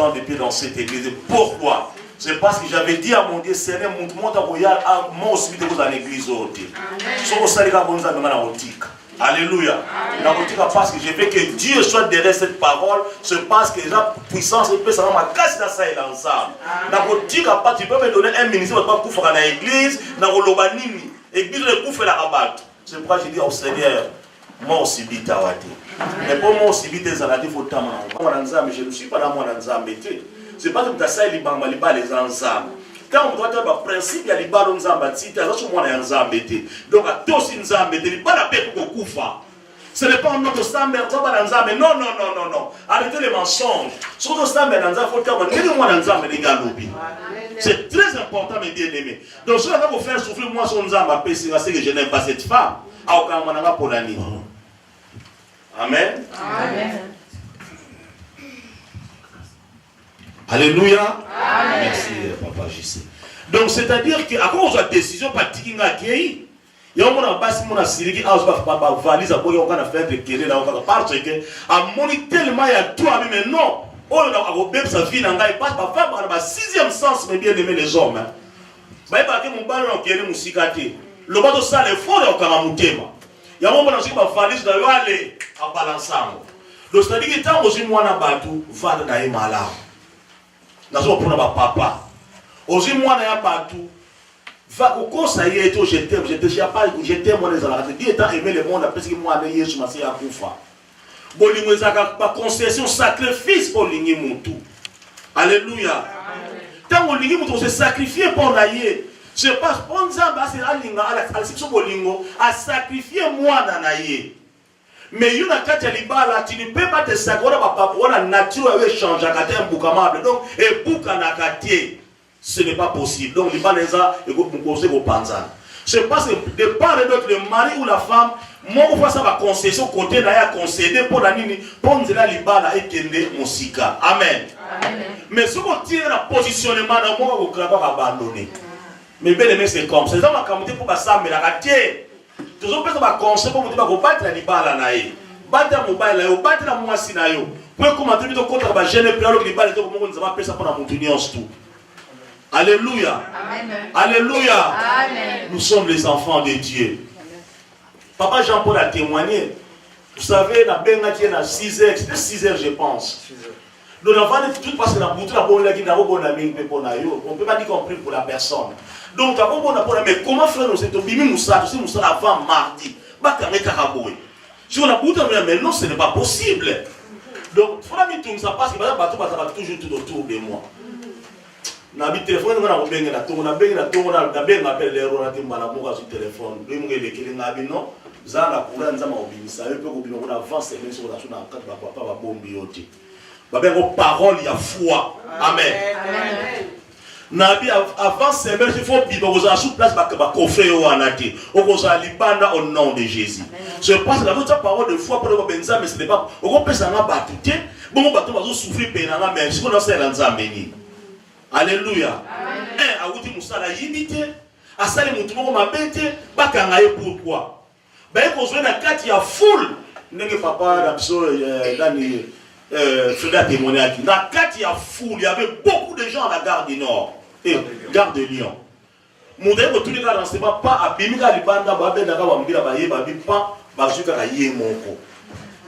ans de pied dans cette église. Pourquoi? C'est parce que j'avais dit à mon Dieu, Seigneur, montre-moi ta royale, moi aussi, de vous dans l'église. Alléluia. Parce que je veux que Dieu soit derrière cette parole. C'est parce que la puissance peut savoir ma casse dans ça et l'ensemble. Tu peux me donner un ministère pour faire dans l'église, dans l'Obanini. L'église ne peut faire la rabat. C'est pourquoi je dis au Seigneur, moi aussi, bitawati. Mais pour moi aussi, bitawati, il faut t'amener. Je ne suis pas dans mon ensemble. C'est pas que ça les ensemble. Quand on doit avoir un principe, il y a les ballons ensemble. Donc, à tous les ensemble, il n'y a pas la paix pour Koufa. Ce n'est pas un autre ensemble, non, non, non, non, non. Arrêtez les mensonges. Sur le ensemble, c'est très important, mes bien-aimés. Donc, si on va vous faire souffrir, moi, son ensemble, c'est que je n'aime pas cette femme. Amen. Amen. Alléluia. Amen. Merci, Papa JC. Donc, c'est-à-dire qu'à cause de la décision, il y a un bas mon assiri qui a valise à boire, on a fait des querelles, parce que à moni tellement il y a tout à mais non. On a obéi sa vie, on a pas par le sixième sens, mais bien aimer les hommes. Bah, parce que mon ballon qui est musicati, le bateau ça les faux au Karamutema. Il y a un moment où on a valise de aller à balancer. Donc, c'est-à-dire que tant que moi on a battu, va dans les malades. Nous avons papa. Aussi moi n'a pas tout. Va au conseiller tout je t'aime je t'aime moi les alliés. Dieu t'a aimé le monde parce que moi né Jésus Messie a kufa. Bolingo zaka pas concession sacrifice pour lingi mutu. Alléluia. Tant que lingi mutu se sacrifier pour naïe. Je passe pour nzamba c'est alinga ala sipso bolingo a sacrifier moi na naïe. Mais il y a un libala, tu ne peux pas te sacrifier pour la nature change à un boucamable. Donc, et boucanakaté, ce n'est pas possible. Donc, les baléza, et vous posez vos panzans. Je pense que de part et d'autre, le mari ou la femme, moi, on voit ça va concession côté d'ailleurs concéder pour la nini, pour nous la libala et kende musika. Amen. Mais si vous tirez la positionnement, moi, vous ne pouvez pas abandonner. Mais bien aimé, c'est comme ça. C'est ça ma communauté pour que ça me la gâte. Tous les gens qui conseillent pour vous battre la libala naïe, battre la mobile naïe, battre la moissi naïe. Pour commenter plutôt contre la gêne et puis alors que libala est au moment où nous avons appelé ça pour la montagne tout. Alléluia. Alléluia. Amen. Nous sommes les enfants de Dieu. Papa Jean-Paul a témoigné. Vous savez, la benga qui est à 6h, c'était 6h je pense. Donc avant de tout passer dans la boutique, on ne peut pas dire qu'on prie pour la personne. Donc, mais comment faire nous cette obimi moussa avant mardi? Si on a bouté, mais non, ce n'est pas possible. Donc, il faut que ça passe, que le bateau va toujours tout autour de moi. Na bi téléphone ngana ko benga na to na benga na benga appelle les rona timba na moka sur téléphone lui ngele kele ngabi non zanga kula nzama obimisa yo pe ko bima ko avance mais sur la sona kat ba papa ba bombi yote ba bengo parole ya foi. Amen. Amen. Na bi avance mais il faut bima ko za sous place ba coffre yo anati o ko za libanda au nom de Jésus. Je pense que la votre parole de foi pour le benza mais ce n'est pas o ko pesa nga batute bon bato bazo souffrir penanga mais si on a ça nzameni. Alléluia. Un a outi musala yimite, a sali mutumo mabete, bakanga ye pourquoi? Ben ko zo na kati ya foule, ndenge papa d'abso dani cela témoignage. Na kati ya foule, il y avait beaucoup de gens à la gare du Nord et gare de Lyon. Mondé ko tuli ka renseignement pas abimika libanda ba benda ka bambira ba ye ba bipa ba zuka ka ye moko.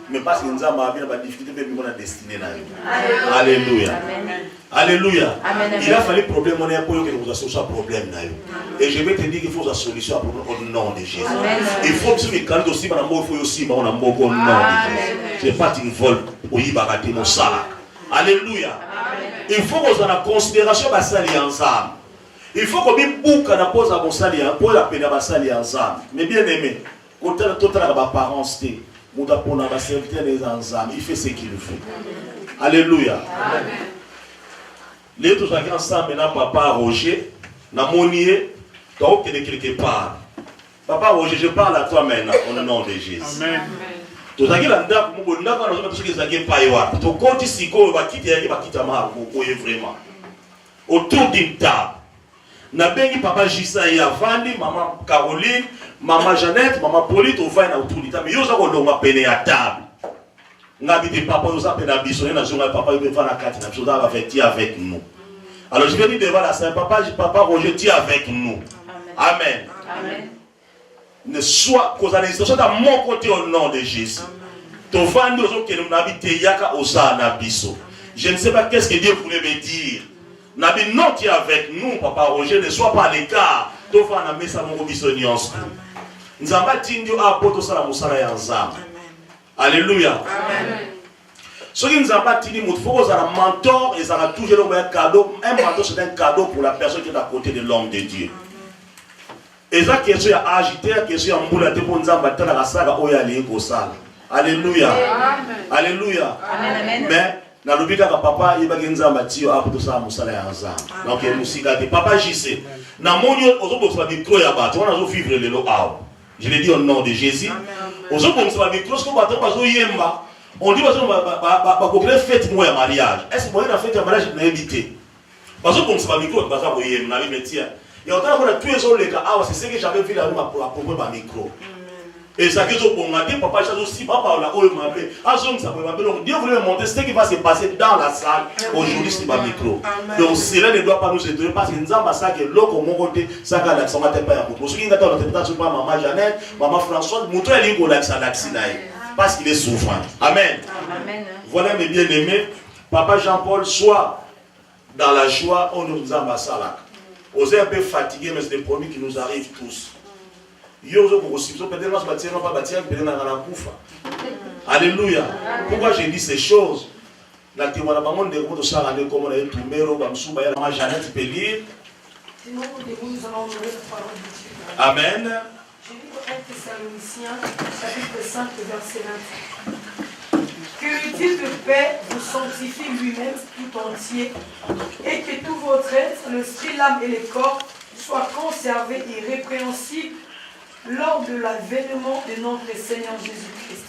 Mais parce que nous avons la difficulté de vivre notre destinée. Alléluia. Alléluia. Il a fallu problème on est pour que nous associons un problème. Et je vais te dire qu'il faut la solution au nom de Jésus. Il faut que nous quand aussi il faut aussi on a un bon nom de Jésus. C'est pas une vol au Ibarati mon sala. Alléluia. Il faut qu'on ait la considération de ça ensemble. Il faut qu'on ait beaucoup de pose à mon sali pour la peine à sali ensemble. Mais bien aimé, quand on a total la parence il fait ce qu'il fait. Alléluia. Les deux gens ensemble maintenant papa Roger, n'a monier, donc quelque part. Papa Roger, je parle à toi maintenant au nom de Jésus. Amen. Tout ça qui l'a ndako mugo ndako na zote qui zake paiwa. To konti siko ba kiti yake ba kita ma ko vraiment. Autour d'une table. Na bengi papa Jisa ya Vandi, maman Caroline, maman Jeannette, maman Pauline, on va na autour d'une table. Mais yo za ko longa pene à table. N'habitez papa, vous avez un bisonné, papa, il veut faire la carte, vous avez fait avec nous. Alors je vais dire devant la scène, papa Roger, tu es avec nous. Amen. Amen. Ne sois cause à l'institution dans mon côté au nom de Jésus. Je ne sais pas qu'est-ce que Dieu voulait me dire. Nabi non, tu es avec nous, papa Roger, ne sois pas à l'écart. Tu vas en amener ça mon bisonniance. Nous avons dit Dieu a apporté ça la moussala yanzam. Alléluia. Amen. Ce qui nous a pas dit, il faut un mentor et ça a toujours un cadeau. Un mentor, c'est un cadeau pour la personne qui est à côté de l'homme de Dieu. Et ça, question est agité, question est moulée pour nous embêter dans la saga où il y a les gosses. Alléluia. Alléluia. Mais, dans le but que papa, il va gagner un bâtiment après tout ça, moussala yanzam. Donc, il nous signe. Papa, j'y sais. Dans mon lieu, on se dit micro ya bâti. On a vivre le lot. Je l'ai dit au nom de Jésus. On se dit micro, ce qu'on va faire, on dit que la fête de mariage. Est-ce que la fête de mariage est invité? Parce que comme c'est pas micro, parce que vous avez métier. Et on a tous les autres cas, c'est ce que j'avais vu là pour approcher ma micro. Et ça que je dis, papa, je aussi, papa, là, où il m'a appelé. Donc Dieu voulait me montrer ce qui va se passer dans la salle aujourd'hui sur ma micro. Donc cela ne doit pas nous étonner parce que nous avons ça que l'eau comme mon côté, ça que l'accent n'a pas un peu. Ce qui est dans l'interprétation par maman Jeannette, maman Françoise, mon toit est libre l'accent parce qu'il est souffrant. Amen. Amen. Voilà mes bien-aimés, papa Jean-Paul, soit dans la joie, on nous a massacré. On est un peu fatigué, mais c'est des problèmes qui nous arrivent tous. Alléluia. Pourquoi j'ai dit ces choses? Amen. J'ai lu dans 1 Thessaloniciens, chapitre 5, verset 28. Que le Dieu de paix vous sanctifie lui-même tout entier, et que tout votre être, l'esprit, l'âme et le corps, soient conservés irrépréhensibles lors de l'avènement de notre Seigneur Jésus-Christ.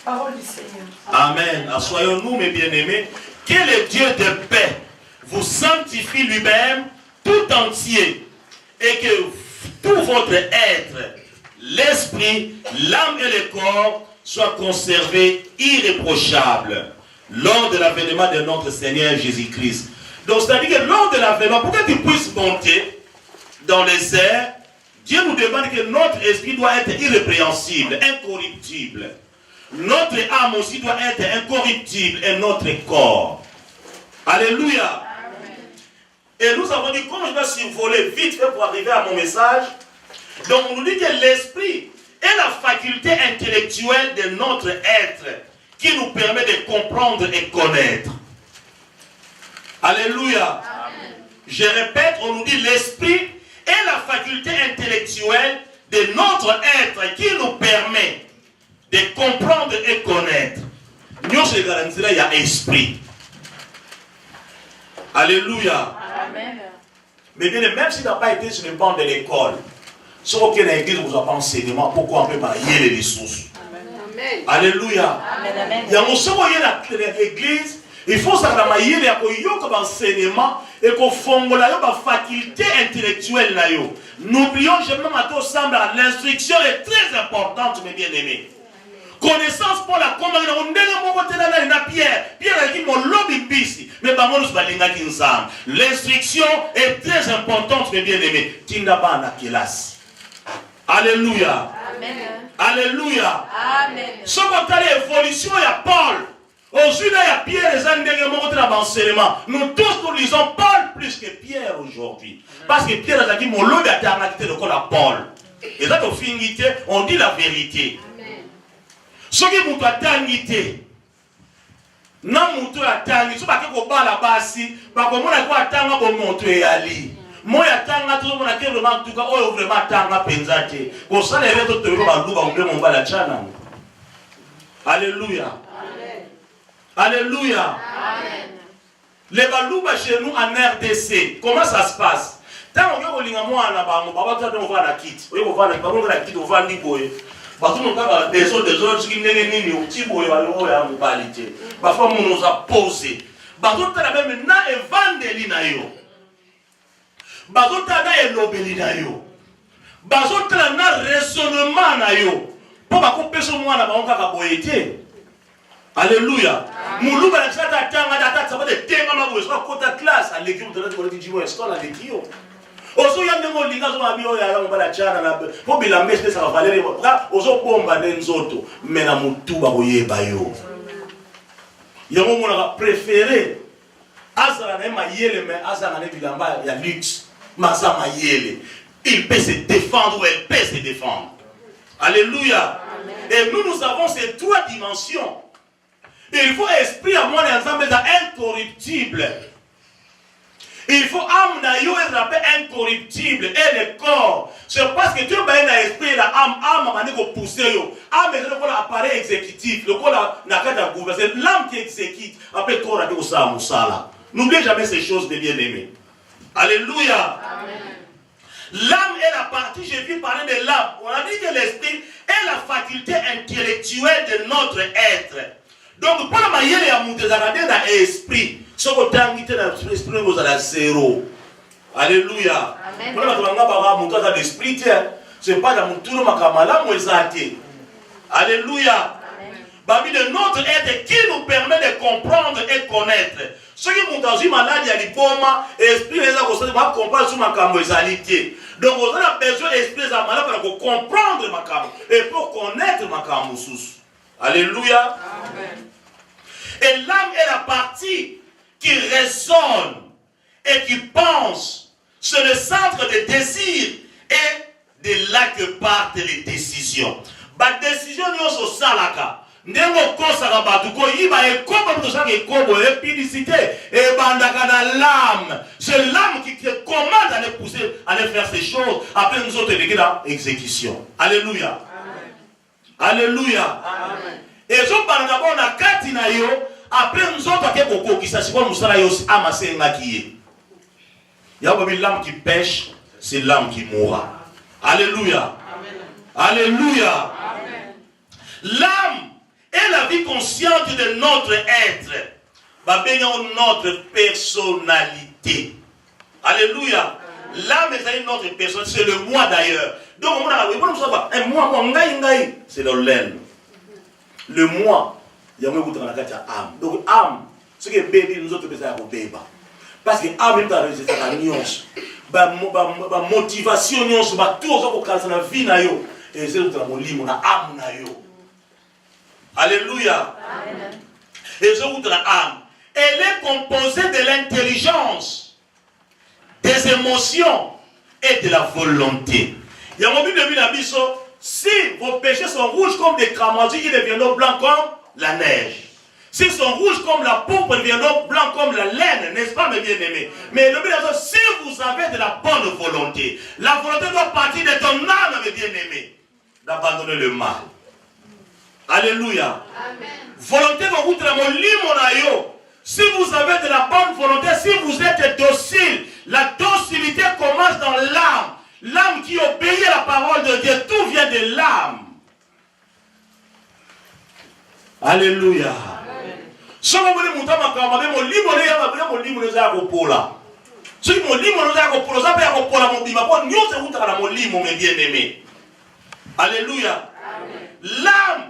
Parole du Seigneur. Amen. Assoyons-nous, mes bien-aimés, que le Dieu de paix vous sanctifie lui-même tout entier, et que tout votre être, l'esprit, l'âme et le corps soient conservés irréprochables lors de l'avènement de notre Seigneur Jésus-Christ. Donc, c'est-à-dire que lors de l'avènement, pour que tu puisses monter dans les airs, Dieu nous demande que notre esprit doit être irrépréhensible, incorruptible. Notre âme aussi doit être incorruptible et notre corps. Alléluia. Amen. Et nous avons dit, comment je dois survoler vite fait pour arriver à mon message? Donc on nous dit que l'esprit est la faculté intellectuelle de notre être qui nous permet de comprendre et connaître. Alléluia. Amen. Je répète, on nous dit l'esprit est la faculté intellectuelle de notre être qui nous permet de comprendre et connaître. Nous se garantira il y a esprit. Alléluia. Amen. Mais bien, même si tu n'as pas été sur le banc de l'école, sur aucune église vous a pas enseignement, pourquoi on peut marier les ressources? Amen. Alléluia. Amen. Il y a un second l'église, il faut savoir marier les enseignement et qu'on fonde la faculté intellectuelle. N'oublions jamais que l'instruction est très importante, mes bien-aimés. Connaissance pour la commande, l'instruction est très importante, mes bien-aimés. Alléluia. Amen. Alléluia. Amen. Ce qu'on a l'évolution, il y a Paul. Aujourd'hui, il y a Pierre et Zandégué, enseignement. Nous tous, nous lisons Paul plus que Pierre aujourd'hui. Parce que Pierre a dit, mon lot d'alternité de quoi Paul. Et là, on dit la vérité. Ce qui vous doit t'aniter, non, vous doit t'aniter, ce qui vous doit la basi, parce que moi, je dois attendre pour montrer à lui. Moi, j'attends tout le monde qui est vraiment, en tout cas, oh, vraiment, attendre pensate. Pour ça, les autres, tu vas oublier mon bal à Tchana. Alléluia. Alléluia. Amen. Les balouba chez nous en RDC, comment ça se passe? Tant que vous avez un bango, on va la quitte. On va la quitte, on va l'igouer. Parce que nous avons des autres qui n'ont petit boy à l'oualité. Parfois, on nous a posé. Parce que nous avons même évangélisé. Parce que nous avons lobelina. Parce que nous avons raisonnement. Pour que nous puissions nous avoir un boyété. Alléluia. Moulou ba ça ta tanga ta ça va de tenga ma bo so kota classe à l'équipe de la dit est-ce qu'on a l'équipe. Ozo ya ndemo linga zo mabio ya ngo bala chana na po bilamba espèce ça va valer ozo bomba nzoto mais na mutu ba koyeba yo. Yango mona préféré azala na mayele mais azala na bilamba ya luxe masa mayele. Il peut se défendre ou elle peut se défendre. Alléluia. Et nous avons ces trois dimensions. Il faut esprit à moi ensemble incorruptible. Il faut âme na yo être incorruptible et le corps. C'est parce que tu as un esprit la âme m'a dit qu'on pousse yo. Âme est le appareil exécutif, le corps n'a qu'à gouverner. C'est l'âme qui exécute. Après le corps a dit au ça musala. N'oubliez jamais ces choses de bien-aimés. Alléluia. L'âme est la partie, j'ai vu parler de l'âme. On a dit que l'esprit est la faculté intellectuelle de notre être. Donc, pour la manière de monter dans l'esprit, ce que tu as dit dans l'esprit, vous avez zéro. Alléluia. Pour la manière de monter dans l'esprit, ce n'est pas dans mon tour, mais alléluia. Babi de notre être qui nous permet de comprendre et connaître. Ceux qui montent dans une maladie, il y a des pommes, esprit les a constaté, ma comprendre sur ma camosalité. Donc, vous avez besoin d'esprit les a malade pour comprendre ma cam et pour connaître ma camosous. Alléluia. Amen. Et l'âme est la partie qui résonne et qui pense. C'est le centre des désirs et de là que partent les décisions. La décision est au salaka. Ndemo kosaka batuko yiba ekoba mutosaka ekobo épidicité et bandaka na l'âme. C'est l'âme qui te commande à les pousser, à les faire ces choses. Après nous autres, les gars, exécution. Alléluia. Amen. Alléluia. Amen. Et je parle d'abord na kati na yo. Après nous autres, qui koko qui s'assure nous sala yo amassé ngakiye. Y'a pas l'âme qui pêche, c'est l'âme qui mourra. Alléluia. Amen. Alléluia. Amen. L'âme et la vie consciente de notre être va bénir notre personnalité. Alléluia. L'âme est notre personne, c'est le moi d'ailleurs. Donc, on a moi, c'est le laine. Le moi, il y a un âme. Donc, âme, ce qui est bébé, nous autres, c'est un bébé. Parce que âme, c'est la nuance. La motivation, tout ce qui est la vie, et c'est mon lit, mon âme. Alléluia. Amen. Et je vous âme. Elle est composée de l'intelligence, des émotions et de la volonté. Il y a un moment de la Bible, si vos péchés sont rouges comme des cramoisis, ils deviendront blancs comme la neige. S'ils sont rouges comme la pourpre, ils deviendront blancs comme la laine, n'est-ce pas, mes bien-aimés? Mais le but est si vous avez de la bonne volonté, la volonté doit partir de ton âme, mes bien-aimés, d'abandonner le mal. Alléluia. Amen. Volonté de vous traiter. Si vous avez de la bonne volonté, si vous êtes docile, la docilité commence dans l'âme. L'âme qui obéit à la parole de Dieu, tout vient de l'âme. Alléluia. Si vous voulez monter ma caméra, mon livre, mon livre, les agopola. Si mon livre, les agopola, ça peut agopola mon livre. Bon, nous, c'est vous mon livre, mes bien-aimés. Alléluia. L'âme.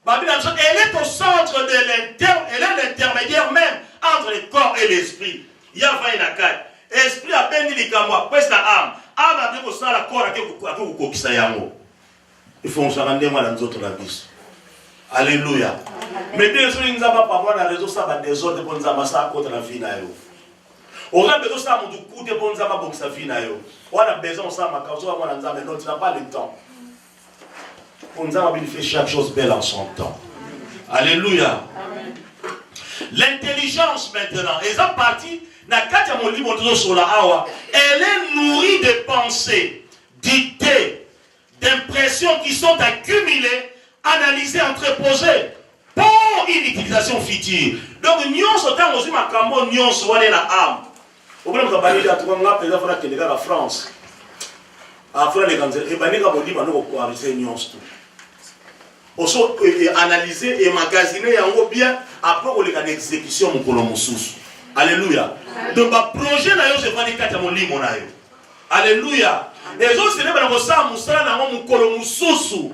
Elle est au centre de l'intermédiaire, elle est l'intermédiaire même entre le corps et l'esprit. Il y a 20 nakai. Esprit a béni les camois, pèse la âme. Âme a béni au sang la corps à qui vous coquissez yamo. Il faut se rendre dans nous autres la vie. Alléluia. Mais bien sûr, nous n'avons pas voir la raison ça va des autres pour nous amasser contre la vie na yo. On a besoin ça mon coup de pour nous amasser contre sa vie na yo. On a besoin ça ma cause on a mais non tu n'as pas le temps. On nous a fait chaque chose belle en son temps. Alléluia. L'intelligence maintenant, elle est partie, elle est nourrie de pensées, d'idées, d'impressions qui sont accumulées, analysées, entreposées pour une utilisation future. Donc, nous sommes aussi ma cambo, nous sommes la âme. Au bout de la France. Aussi analyser et magasiner bien après on les exécution mon colomosous. Alléluia. Donc le projet na yo c'est pas des quatre mon lit mon ayo. Alléluia. Les autres c'est pas dans ça musala na mon colomosous.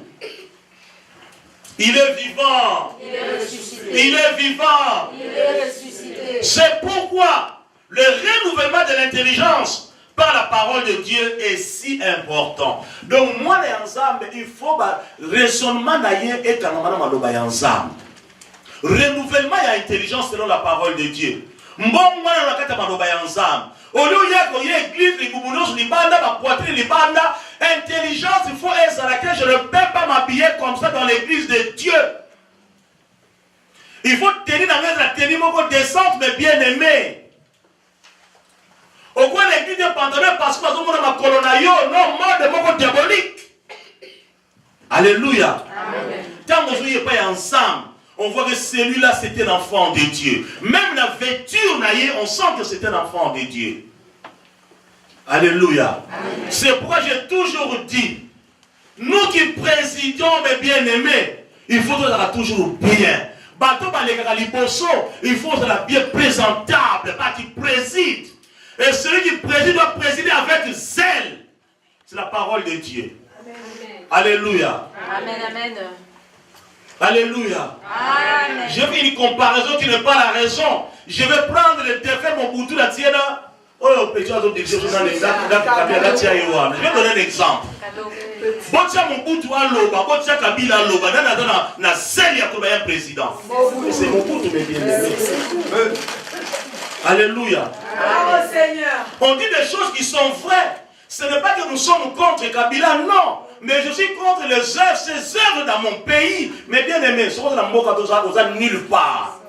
Il est vivant. Il est ressuscité. Il est vivant. Il est ressuscité. C'est pourquoi le renouvellement de l'intelligence par la parole de Dieu est si important. Donc, moi, les ensemble, il faut que le raisonnement d'ailleurs est ensemble. Renouvellement et intelligence selon la parole de Dieu. Bon, moi, on a ensemble. Au lieu de l'église, les gouverneurs, les bandes, ma poitrine, les bandes, intelligence, il faut être à laquelle je ne peux pas m'habiller comme ça dans l'église de Dieu. Il faut tenir dans la tenue décente, mais bien aimée. Au coin de l'église de pantalon, parce que nous avons ma colonaio, non, mode diabolique. Alléluia. Amen. Tant que vous n'êtes pas ensemble, on voit que celui-là, c'était un enfant de Dieu. Même la vêture, on sent que c'est un enfant de Dieu. Alléluia. C'est pourquoi j'ai toujours dit, nous qui présidons, mes bien-aimés, il faut être toujours bien. Il faut être bien présentable, pas qui préside. Et celui qui préside doit présider avec zèle. C'est la parole de Dieu. Amen. Alléluia. Amen, amen. Alléluia. Amen. Je fais une comparaison qui n'est pas la raison. Je vais prendre le défait, mon boutou, la tienne. Oh, petit, je vais donner un exemple. Botia mon boutou à l'oba, botia Kabila à l'oba, na celle ya un président. C'est mon boutou, mes bien-aimés. Alléluia. On dit des choses qui sont vraies. Ce n'est pas que nous sommes contre Kabila, non. Mais je suis contre les œuvres, ces œuvres dans mon pays. Mais bien aimé, ce qu'on a nulle part.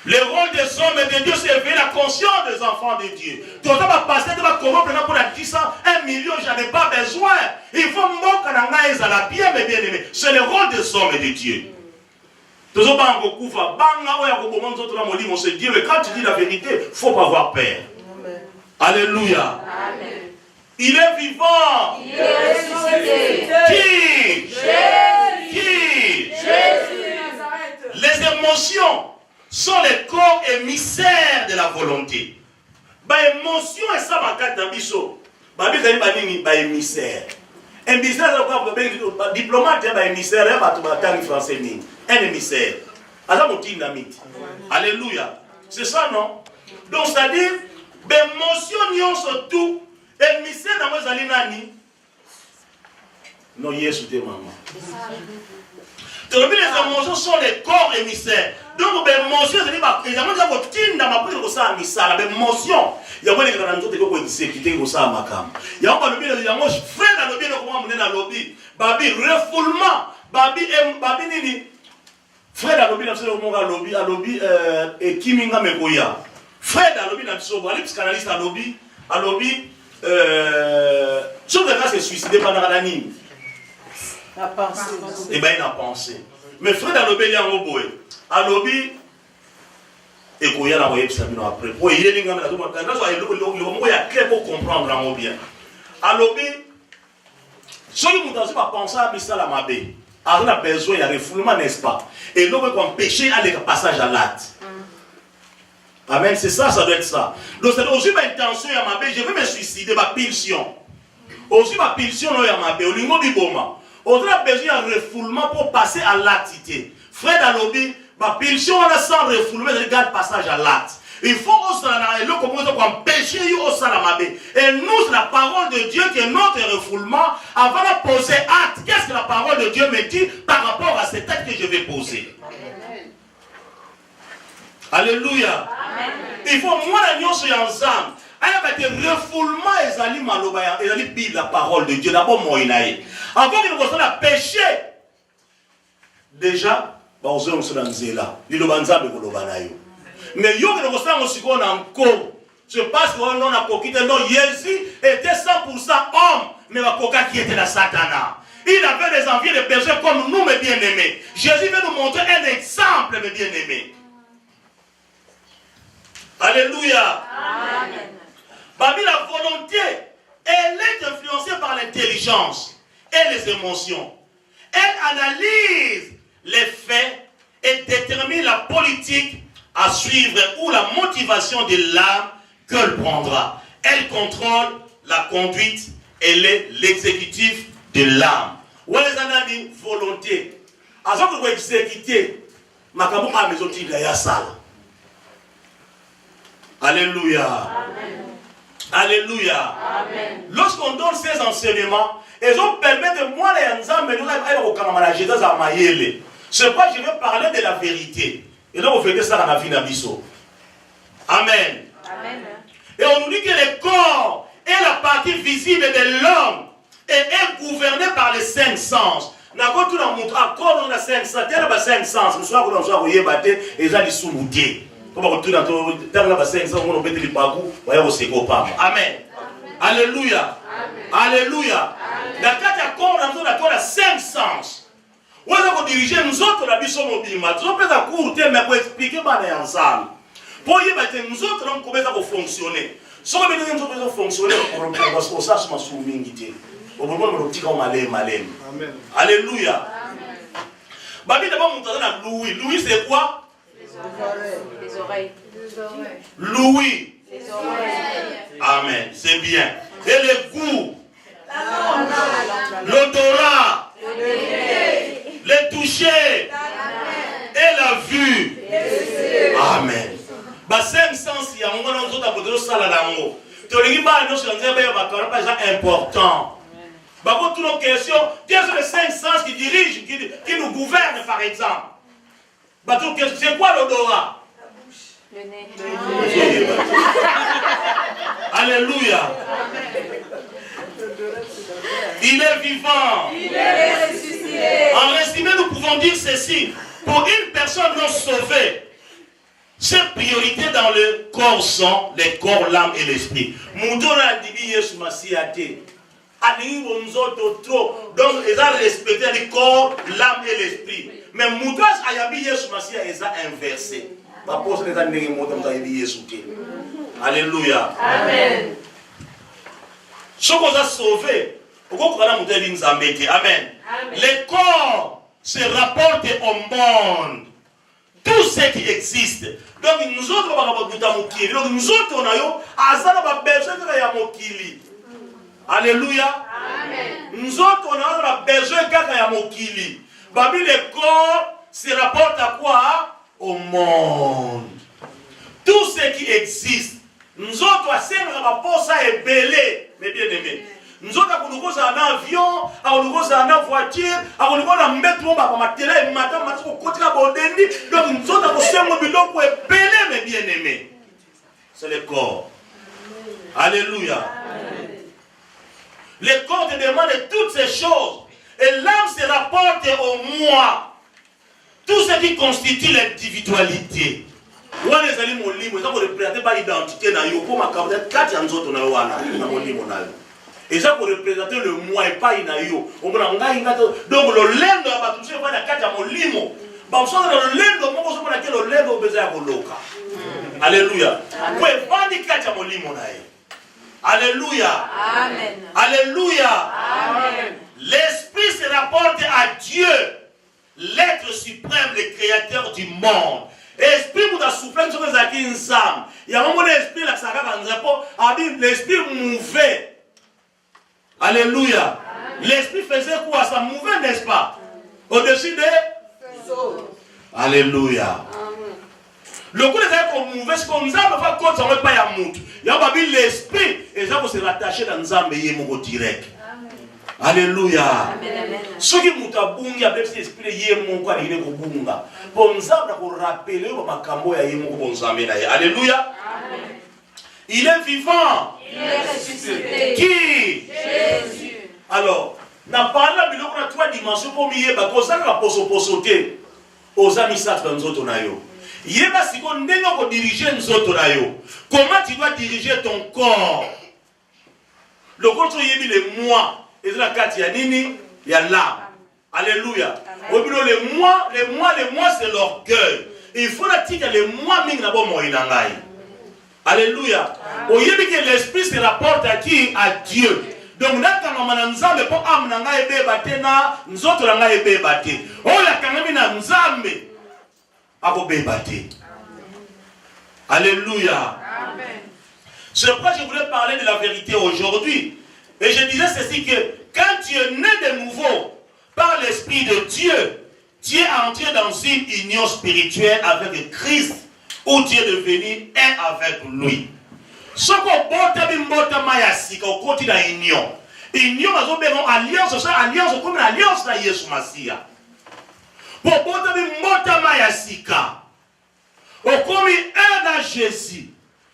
Le rôle des hommes et de Dieu, c'est éveiller la conscience des enfants de Dieu. Tu vas passer, tu vas corrompre pour la 1 million, j'en ai pas besoin. Il faut montrer à la bien, mais bien aimé. C'est le rôle des hommes et de Dieu. Quand tu dis la vérité, il ne faut pas avoir peur. Alléluia. Amen. Il est vivant. Il est ressuscité. Qui? Jésus. Qui? Jésus. Les émotions sont les corps émissaires de la volonté. Les émotions et ça va dans biso. Les émissaires. Émissaire, diplomate, émissaire, français. Un émissaire. Alléluia. C'est ça, non? Donc, c'est-à-dire, l'émotion, surtout, émissaire dans mes alinani. Non, yes, c'était maman. Donc, les émotions sont les corps émissaires. Donc, les émotions, c'est-à-dire, il y a ma prise de ça, la émotion. Il y a des gens qui ont exécuté ça, ma cam. Il y a des frère dans le bien, comment on est dans le lobby. Babi, refoulement. Babi, nini. Frère dans le bien, c'est le lobby, et Kiminga Megoya. Frère dans le lobby, dans le psychanalyste à lobby, sauf que là, c'est suicidé pendant l'année. La pensée. Eh bien, il a pensé. Mais frère dans le lobby, il y a un robot. À lobby, et qu'on y a envoyé après. Pour y aller, il y a clair pour comprendre bien. À lobby, ceux qui n'ont pas pensé à ça, la mabé. Alors, on a besoin, il y a refoulement, n'est-ce pas? Et l'homme qu'on péché à le passage à l'acte. Amen, c'est ça, ça doit être ça. Donc, c'est aussi ma intention, je vais me suicider, ma pulsion. Aussi ma pulsion, au niveau du moment. On a besoin d'un refoulement pour passer à l'acte. Frère Dalobi, ma pulsion, on a sans refoulement, je regarde passage à l'acte. Il faut empêcher et nous, c'est la parole de Dieu qui est notre refoulement avant de poser acte. Qu'est-ce que la parole de Dieu me dit par rapport à cet acte que je vais poser? Alléluia. Amen. Il faut moi la nuance ensemble. Il y a des refoulements et ali maloba et ali Bible la parole de Dieu d'abord moi inaïe. Avant que nous commençons à pécher. Déjà, on se dans zela. Lilobanza be kolobanayo. Mais yo que nous commençons aussi qu'on encore. Je pense qu'on a coquité non Jésus était 100% homme mais la coca qui était la satana. Il avait des envies de pécher comme nous mes bien-aimés. Jésus veut nous montrer un exemple mes bien-aimés. Alléluia. Amen. Babi, la volonté, elle est influencée par l'intelligence et les émotions. Elle analyse les faits et détermine la politique à suivre ou la motivation de l'âme qu'elle prendra. Elle contrôle la conduite, elle est l'exécutif de l'âme. Ou les analyses volonté. Avant que vous exécutez, ma maison il y a ça. Alléluia. Amen. Alléluia. Amen. Lorsqu'on donne ces enseignements, ils ont permis de moi les ensemble, c'est pourquoi je vais parler de la vérité. Et donc, on fait ça dans la vie d'Abisso. Amen. Amen. Et on nous dit que le corps est la partie visible de l'homme et est gouverné par les 5 sens. Nous avons tout dans notre accord dans les 5 sens. Il y a 5 sens. Nous sommes en train de battre et ils ont des sous-boutés. Nous avons tout dans les 5 sens. Nous avons des bagous. Nous avons des copains. Amen. Alléluia. Alléluia. Dans le accord, nous avons 5 sens. Nous avons dirigé nous autres, nous avons mobile. Nous avons fait un cours, mais pour expliquer ensemble. Pour y mettre nous autres, nous commençons à fonctionner. Si nous avons fonctionné, on va se faire ça sur Amen. Alléluia. Babi d'abord monter dans Louis. Louis c'est quoi? Les oreilles. Louis. Les oreilles. Amen. C'est bien. Et le goût. L'odorat. Le toucher. Et la vue. Amen. Bah 5 sens il y a un moment où on a ça là haut. Tu les gars nous sommes pas important. Bah pour toutes nos questions, quels sont les 5 sens qui dirigent, qui nous gouvernent par exemple? Bah c'est quoi l'odorat? La bouche. Le nez. Alléluia. Il est vivant. Il est ressuscité. En résumé, nous pouvons dire ceci. Pour une personne non sauvée, ses priorités dans le corps sont les corps, l'âme et l'esprit. Moudona dibi Yesu Masiate. Donc, ils ont respecté le corps, l'âme et l'esprit. Mais Moudras Ayabi Yesu Masiate, ils ont inversé. Alléluia. Amen. Ce qu'on a sauvé, amen. Le corps se rapporte au monde. Tout ce qui existe. Donc nous autres, on a besoin de Mokili. Alléluia. Nous autres, on a besoin de Mokili. Babi, le corps se rapporte à quoi? Au monde. Tout ce qui existe. Nous autres, on a rapport ça est belé, mes bien-aimés. Nous autres, nous avons un avion, nous avons une voiture, nous avons un métro, nous avons un télé, nous avons un côté de donc nous autres, nous avons un billet pour belé, mes bien-aimés. C'est le corps. Alléluia. Le corps te demande toutes ces choses. Et l'âme se rapporte au moi. Tout ce qui constitue l'individualité. Vous les allez mon livre, vous représentez par l'identité, pour ma carte, 4 ans d'autres, et ça pour représenter le moi et pas inayo. Donc le lendo va toucher pas la 4 à mon limo. Bah on sort le lendo, moi je sais pas le lendo besoin de loka. Alléluia. Vous pas dit 4 à mon limo nae. Alléluia. Amen. Alléluia. Amen. L'esprit se rapporte à Dieu, l'être suprême, le créateur du monde. Esprit vous a soufflé sur les acquis ensemble. Il y a un moment d'esprit là, ça va dans rapport à dire l'esprit mouvait. Alléluia. L'esprit faisait quoi? Ça mouvait, n'est-ce pas? Au-dessus des eaux. Alléluia. Le coup de ça qu'on mouvait, c'est qu'on nous a pas compte, ça ne va pas y avoir. Il y a pas l'esprit, et ça va se rattacher dans Nzambe Yemo direct. Alléluia. Ce qui m'a bungi avec cet esprit Yemo quoi il est au bunga. Pour Nzambe pour rappeler au makambo ya Yemo pour Nzambe na. Alléluia. Il est vivant. Il est ressuscité. Qui? Jésus. Alors, n'a pas là, mais on a 3 dimensions pour mieux, parce qu'on a posoté aux amis ça dans nos autres naïos. Il y a si on ne diriger nos autres naïos. Comment tu dois diriger ton corps? Le corps, tu y a mis les moi. Et c'est la carte, il y a nini, il y a l'âme. Alléluia. Les moi, c'est l'orgueil. Il faut la dire que les moi, ming na bon moïnangaï. Alléluia. Au lieu que l'esprit se rapporte à qui? À Dieu. Donc, nous avons dit que nous avons dit nous alléluia. C'est pourquoi je voulais parler de la vérité aujourd'hui. Et je disais ceci que quand tu es né de nouveau par l'Esprit de Dieu, tu es entré dans une union spirituelle avec Christ, où tu es devenu un avec lui. Ce qu'on porte mbota mayasika au côté de la union. Union a alliance, alliance comme l'alliance de Yesu Masia. Pour porte mbota mayasika. Au comme un dans Jésus.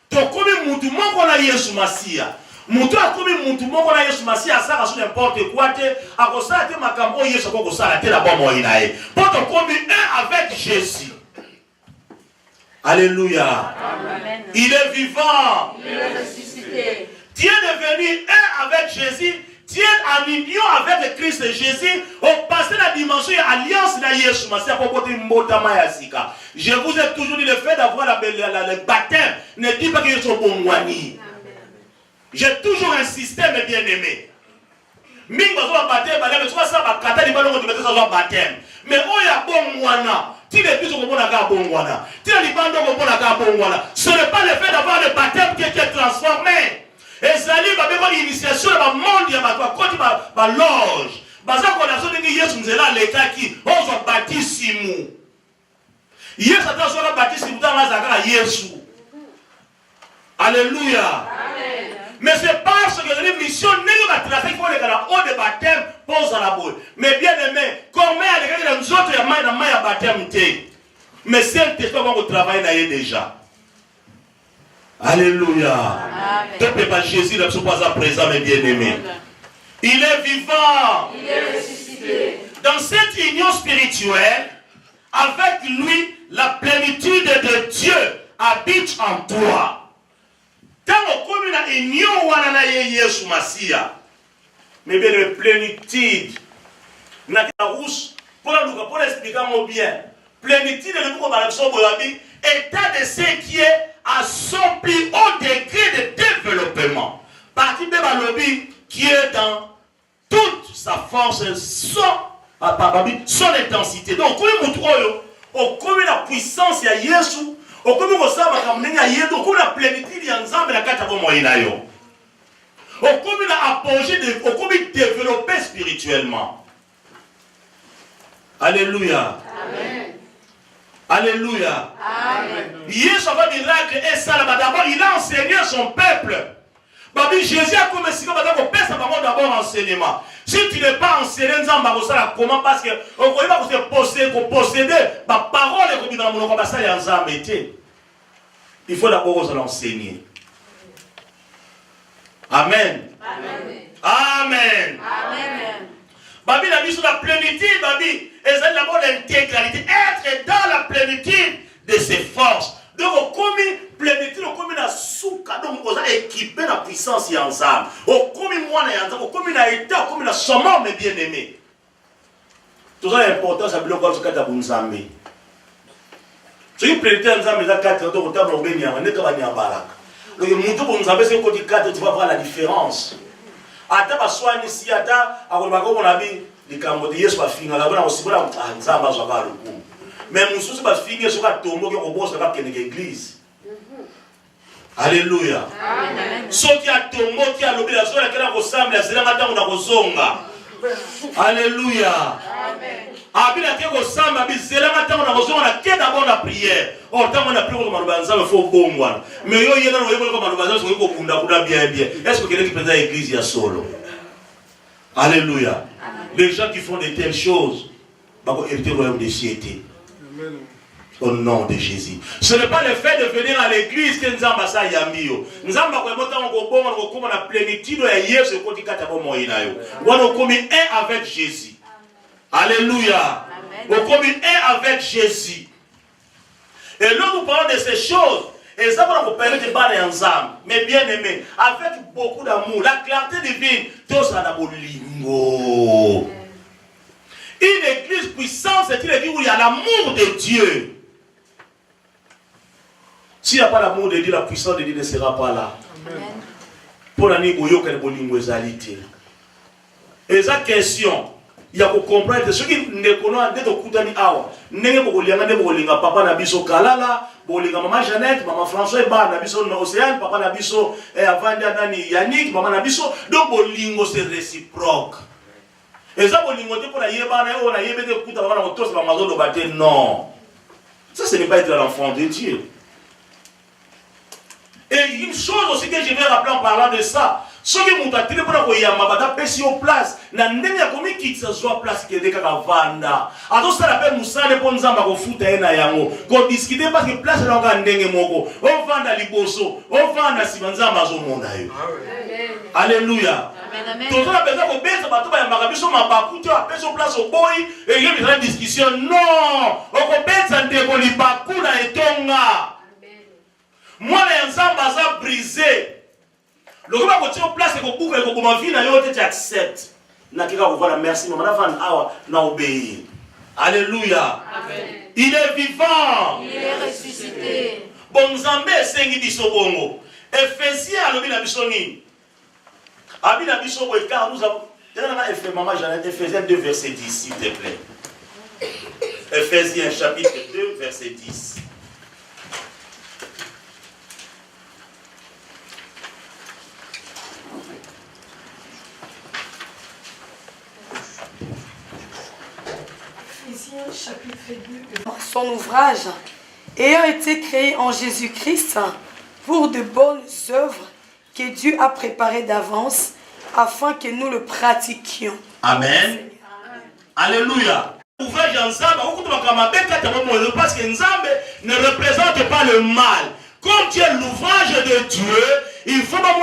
To comme mutu moko na Yesu Masia. Mutu a comme mutu moko na Yesu Masia ça sur n'importe quoi te a kosala te makambo Yesu ko kosala te la bon moina e. Pour to comme un avec Jésus. Alléluia. Amen. Il est vivant. Il est ressuscité. Tu es devenu un avec Jésus. Tu es en union avec le Christ et Jésus. On passe la dimension de l'alliance de Yesu. Je vous ai toujours dit le fait d'avoir le baptême ne dit pas que je suis bon. J'ai toujours insisté, mes bien-aimés. Mais ce n'est pas le fait d'avoir le baptême qui est transformé. Et ça dit que l'initiation de la monde, il y a ma loge. Baza ko na so ni Yesu nzela leka ki ozo baptisimu. Yesu atazola baptisimu dans la Yesu. Alléluia. Amen. Mais c'est parce que la mission n'est pas tracée qu'il faut les gars au de baptême pose à la boue. Mais bien aimé, comment les gars nous autres ya mai na mai ya baptême té. Mais c'est le temps qu'on travaille là déjà. Alléluia. Tu peux pas Jésus ne soit pas présent mes bien-aimés. Il est vivant. Il est ressuscité. Dans cette union spirituelle, avec lui, la plénitude de Dieu habite en toi. Tant qu'on a une union wana Yesu Masia, mais bien la plénitude, na rousse pour expliquer bien. Plénitude de nous état de ce qui est à son plus haut degré de développement. Partie de lobby qui est dans toute sa force, son intensité. Donc, comme la puissance de Yesu, comme la plénitude de Nzambe, comme la apogée, comme développer spirituellement. Alléluia. Amen. Alléluia. Amen. Yesu a fait miracle et ça, d'abord, il a enseigné son peuple. Jésus a commencé d'abord enseignement. Si tu n'es pas enseigné, comment parce que on ne peut pas posséder la parole il faut d'abord l'enseigner. Amen. Amen. Amen. Amen. Babi la vie sur la plénitude, Babi, et c'est d'abord l'intégralité, être dans la plénitude de ses forces. Donc, comme plénitude, comme la souka, donc on a équipé la puissance et ensemble. Comme moi, comme la état, comme la somme, mes bien-aimés. Tout ça est important, ça bloque comme ce qu'il y a dans Nzambe. Ce qui est plénitude, Nzambe, c'est 4 ans, on t'a bloqué, on n'est pas en barak. Donc, mon Nzambe, c'est côté 4, tu vas voir la différence. Ata baswani si ata akolibako mona bi likambo de Yesu bafinga la bona osibula nzamba zwaka lukumu mais mususu bafinga soka tombo ke kobosa ka kene église. Alléluia. Amen. Soki a tombo ki a lobi la zona kena ko samla zela matango na kozonga. Alléluia. Amen. Abila ke ko samba bi zela matango na kozonga na ke d'abord la prière. Oh tant on a prié comme Manubanza il faut bongwana. Mais yo yena no yeko comme Manubanza so ko kunda bien bien. Est-ce que quelqu'un qui présente l'église ya solo? Alléluia. Les gens qui font de telles choses vont hériter le royaume des cieux. Au nom de Jésus. Ce n'est pas le fait de venir à l'église que Nzamba sa yambio. Nzamba ko mota ngo bonga ngo koma na plénitude ya Yesu ko tikata ko moina yo. Wana komi un avec Jésus. Alléluia. On komi un avec Jésus. Et là nous parlons de ces choses. Et ça va nous permettre de parler ensemble. Mais bien aimé, avec beaucoup d'amour, la clarté divine, tout ça n'a pas lingo. Une église puissante, c'est une église où il y a l'amour de Dieu. S'il n'y a pas l'amour de Dieu, la puissance de Dieu ne sera pas là. Amen. Pour la nuit, il y a une bonne égalité. Et cette question, il y a pour comprendre ceux qui ne connaissent pas de papa Nabiso Kalala, maman Jeannette, maman François Nabiso Océane, papa Nabiso Avanda Yannick, maman Nabiso. Donc Bolingo c'est réciproque. Et ça, pour la yébana, on a yébé de coups avant de tous la maison de bâtir. Non. Ça, ce n'est pas être l'enfant de Dieu. Et une chose aussi que je vais rappeler en parlant de ça, ceux qui m'ont attiré pour la Yamabata, pèse en place, n'a pas commis qui se soit place qui est des vanda. Alors, ça l'appelle Moussa, les bons zamba, qu'on fout à Yango, qu'on discute parce que place là, on a un moko, on vend à Liboso, on vend à Simanzamba, au monde. Alléluia. Tout ça, besoin qu'on baisse, bateau, il y a Marabiso, ma bakoute, à pèse en place au boy, et il y a une discussion. Non, on baisse en dégoli, bakuna et tonga. Moi, les ensembles sont brisés. Le gars qui est en place et qui bouge et qui ma vie, tu acceptes. Merci, maman, n'a obéi. Alléluia. Amen. Il est vivant. Il est ressuscité. Bon Zambé, sengi biso bongo. Ephésiens, alobina bisoni. Abina biso bo car nous avons. Ephésiens 2, verset 10, s'il te plaît. Ephésiens, chapitre 2, verset 10. Chapitre 2. Son ouvrage ayant été créé en Jésus-Christ pour de bonnes œuvres que Dieu a préparées d'avance afin que nous le pratiquions. Amen. Alléluia. Ouvrage ensemble, parce que Nzambe ne représente pas le mal. Comme tu es l'ouvrage de Dieu, il faut pas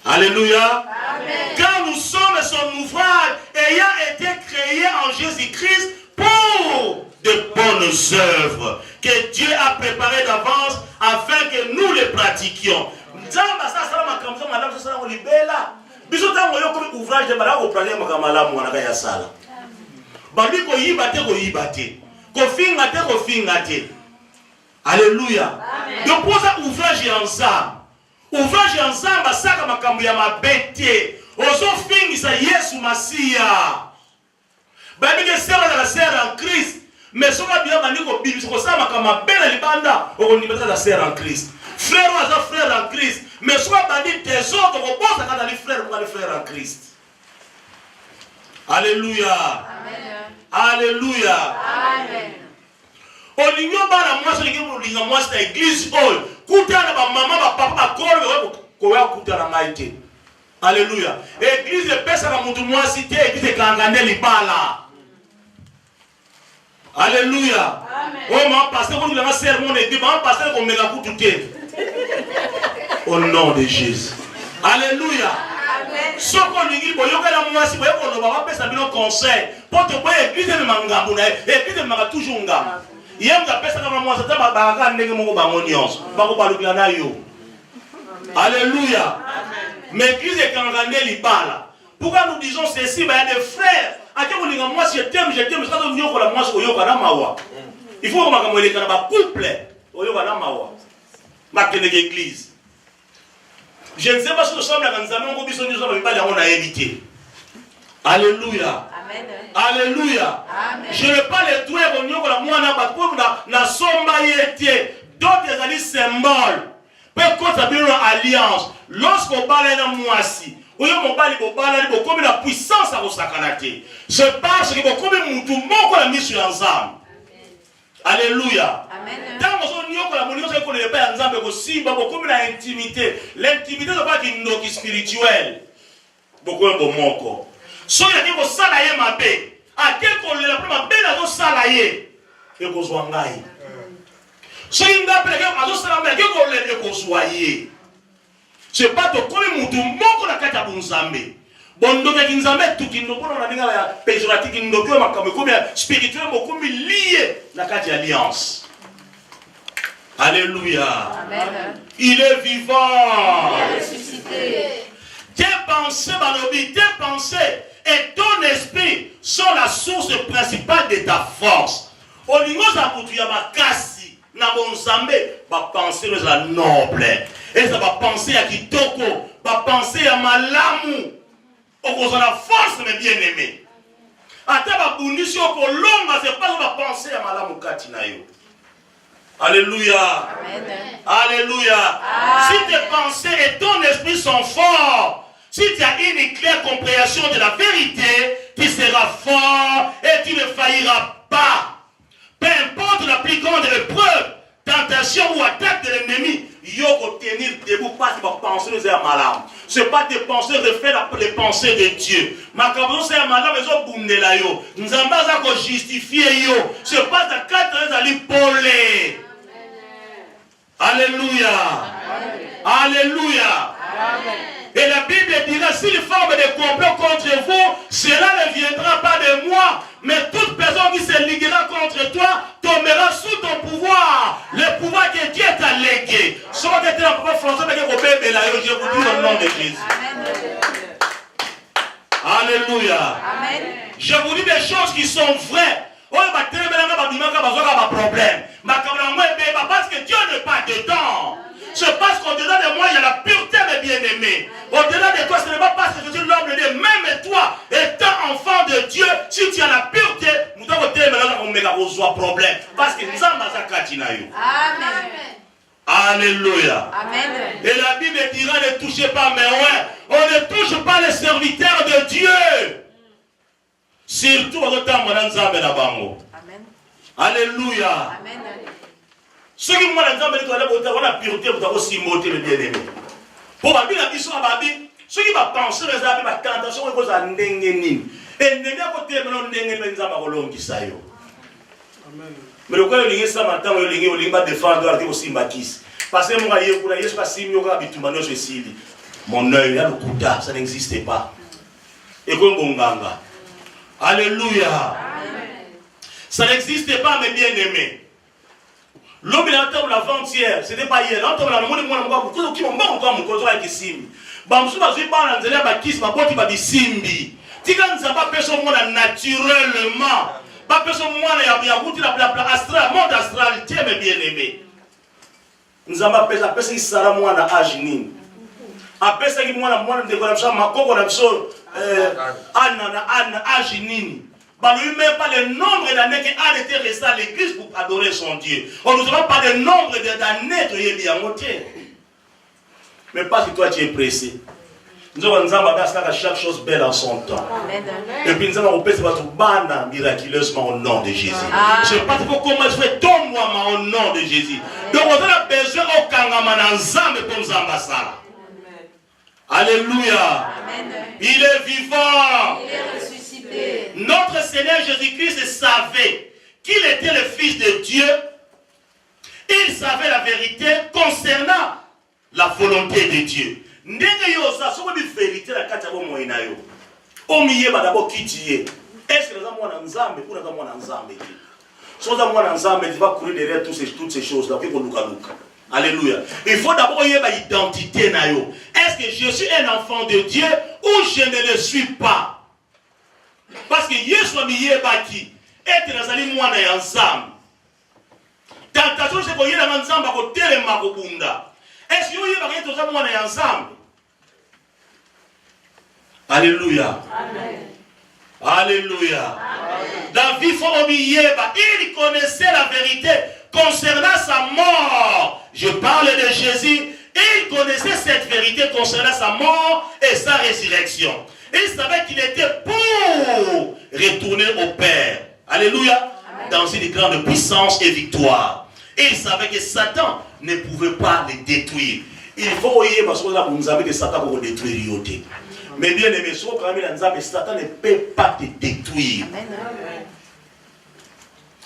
Alléluia. Amen. Car nous sommes son ouvrage ayant été créé en Jésus-Christ pour de bonnes œuvres que Dieu a préparées d'avance afin que nous les pratiquions. Alléluia. Donc pour ça, ouvrage ensemble. Ouvrage ensemble, saka makambo ya mabete. Ozo fingisa Yesu Masia. Babi ke sera la sera en Christ. Mais soka bien bandiko bibi soko sama kama bela libanda okonimeta la sera en Christ. Frère ou aza frère en Christ. Mais soka bandi tes autres okobosa kana les frères pour les frères en Christ. Alléluia. Amen. Alléluia. Amen. Olingo bana mwasi lingo linga mwasi na église oil. Kutana ba mama ba papa ba kolo ko ya kutana maite. Alléluia. Église pesa na mutu mwasi te église kangande libala. Alléluia. Amen. Oh ma pasteur ko linga sermon et dit ma pasteur ko mega kutu te. Au nom de Jésus. Alléluia. Amen. Soko lingi boyoka na mwasi boyoko no ba pesa bino conseil. Poto boy église me mangambu na église me toujours ngamba. Yem ka pesa kama mwasa taba baraka ndenge moko bango nyonso bako balukila na yo. Alléluia. Mais église kangande libala. Pourquoi nous disons ceci? Ben, il y a des frères à qui on dit moi je t'aime, ça donne yoko la moi so yoko na mawa. Il faut que makamwele kana ba couple yoko na mawa. Makene église. Je ne sais pas si nous sommes là quand nous avons biso nous sommes pas là on a évité. Alléluia. Amen. Alléluia. Amen. Je ne pas les doigts au niveau de la moine na somba yete. D'autres alliés symboles. Peut qu'on s'appelle une alliance. Lorsqu'on parle d'un moisi, on parle comme la puissance à Osakanate. C'est parce que comme tout le monde a mis sur ensemble. Alléluia. Amen. Tant qu'on ne pas ensemble aussi, beaucoup de intimité. L'intimité n'est pas une spirituelle. Beaucoup de bon corps. So il y a des gens qui sont mabé. À quel qu'on le prend mabé dans salaye et qu'on soit ngai. So il y a des gens qui sont salaye et qu'on soit yé. C'est pas de comme mutu moko na kata bunzambe. Bondo ke kinzambe tout qui nous on a dit la péjorative qui nous doit comme spirituel beaucoup lié na kata alliance. Alléluia. Amen. Il est vivant. Il est ressuscité. Tes pensées, Manobi, tes pensées et ton esprit sont la source principale de ta force. Au niveau de la boutique, makasi, na bonzambe, va penser à noble. Et ça va penser à kitoko, va penser à malamu. Au cause de la force, mes bien-aimés. Ata va bundisio ko longa, c'est pas va penser à malamu katinayo. Alléluia. Amen. Alléluia. Si tes pensées et ton esprit sont forts, si tu as une claire compréhension de la vérité, tu seras fort et tu ne failliras pas. Peu importe la plus grande épreuve, tentation ou attaque de l'ennemi, il faut tenir debout parce que vos pensées nous sont malades. Ce n'est pas tes pensées, refais les pensées de Dieu. Ma cabono c'est malade, mais ils ont boundé là. Nous avons pas justifier. Ce n'est pas ta carte, nous allons voler. Alléluia. Alléluia. Et la Bible dira, s'il forme des complots contre vous, cela ne viendra pas de moi. Mais toute personne qui se liguera contre toi tombera sous ton pouvoir. Le pouvoir que Dieu t'a légué. Si vous êtes un pouvoir français, je vous dis au nom de Jésus. Alléluia. Amen. Je vous dis des choses qui sont vraies. Parce que Dieu n'est pas dedans. C'est parce qu'au-delà de moi, il y a la pureté des bien-aimés. Au-delà de toi, ce n'est pas parce que je suis l'homme de Dieu. Même toi, étant enfant de Dieu, si tu as la pureté, nous devons te mettre un problème. Parce que nous sommes à Katinayo. Amen. Alléluia. Amen. Et la Bible dira, ne touchez pas mes oins. On ne touche pas les serviteurs de Dieu. Surtout au temps où nous sommes là. Amen. Alléluia. Amen. Ceux qui m'ont dit que la pureté, vous avez aussi monté le bien-aimé. Pour la Bible, ceux qui vont penser que la tentation, ils vont s'en dégainer. Et ne pas côté de nous dégainer, nous allons voir qui ça y est. Mais le cas où il y a ça matin, il y a défendre aussi Mbakis. Parce que moi, il y a pas si mieux qu'habituellement je suis. Mon œil, là, le couteau, ça n'existait pas. Et comme Bonganga. Alléluia. Ça n'existait pas, mes bien-aimés. L'homme l'avant-hier, ce n'était pas hier. L'homme l'a montré, beaucoup qui m'ont encore mon côté avec Simbi. Bamsou va se parler en disant, Bakis, ma pote, il va dire Simbi. Tika nous a pas personne naturellement. Pas personne il y a route la astral, monde astral, tiens mes bien-aimés. Nous avons pas personne qui sera moi dans Ajinin. Après ça, moi de Golamsa, ma coco Anna Ajinin. Bah, lui même pas le nombre d'années qu'Anne était resté à l'église pour adorer son Dieu. On ne nous a pas le nombre d'années que tu es bien monté. Mais parce que toi tu es pressé. Nous avons chaque chose belle en son temps. Et puis nous avons repéré votre bande miraculeusement au nom de Jésus. Je ne sais pas comment je fais donne-moi au nom de Jésus. Donc on a besoin au Kangamana Nzambe pour nous ambassadeurs. Alléluia. Il est vivant. Il est ressuscité. Notre Seigneur Jésus-Christ savait qu'il était le Fils de Dieu. Il savait la vérité concernant la volonté de Dieu. Vérité la est-ce que nous avons un ensemble ou nous avons un ensemble? Si nous avons un ensemble, il va courir derrière toutes ces choses-là. Alléluia. Il faut d'abord y avoir l'identité. Est-ce que je suis un enfant de Dieu ou je ne le suis pas? Parce que Yesu a qui est dans ensemble. Tentation, c'est qu'il y a un ensemble à côté de Makobunda. Est-ce qu'il y a un ensemble? Alléluia. Amen. Alléluia. David, il connaissait la vérité concernant sa mort. Je parle de Jésus. Il connaissait cette vérité concernant sa mort et sa résurrection. Il savait qu'il était pour retourner au Père. Alléluia. Amen. Dans une grande puissance et victoire. Et il savait que Satan ne pouvait pas le détruire. Il faut y parce que nous savons que Satan peut détruire. Mais bien aimé, Satan ne peut pas te détruire. Amen.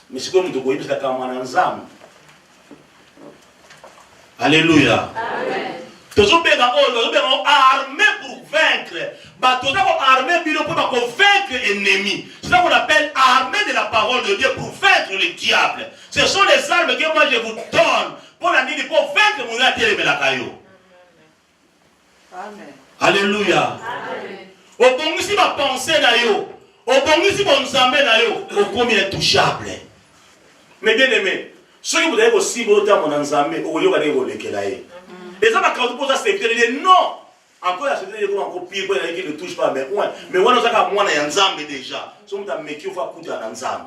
Mais c'est comme nous devons dire que alléluia. Nous sommes armés pour vaincre. Nous sommes armés pour vaincre l'ennemi. C'est ça qu'on appelle armée de la parole de Dieu pour vaincre le diable. Ce sont les armes que moi je vous donne pour vaincre mon atelier. Amen. Alléluia. Au bon si ma pensée d'ailleurs, au bon si mon zambé d'ailleurs, au combien intouchable. Mais bien aimé, ceux qui voudraient aussi voter mon ensemble, au lieu d'aller au Lekelaï. Et ça m'a quand vous accepter, il dit non. Encore la société est encore pire, il ne touche pas, mais ouais. Mais on a moi un ensemble déjà. Si on t'a mis qu'il faut coûter un ensemble.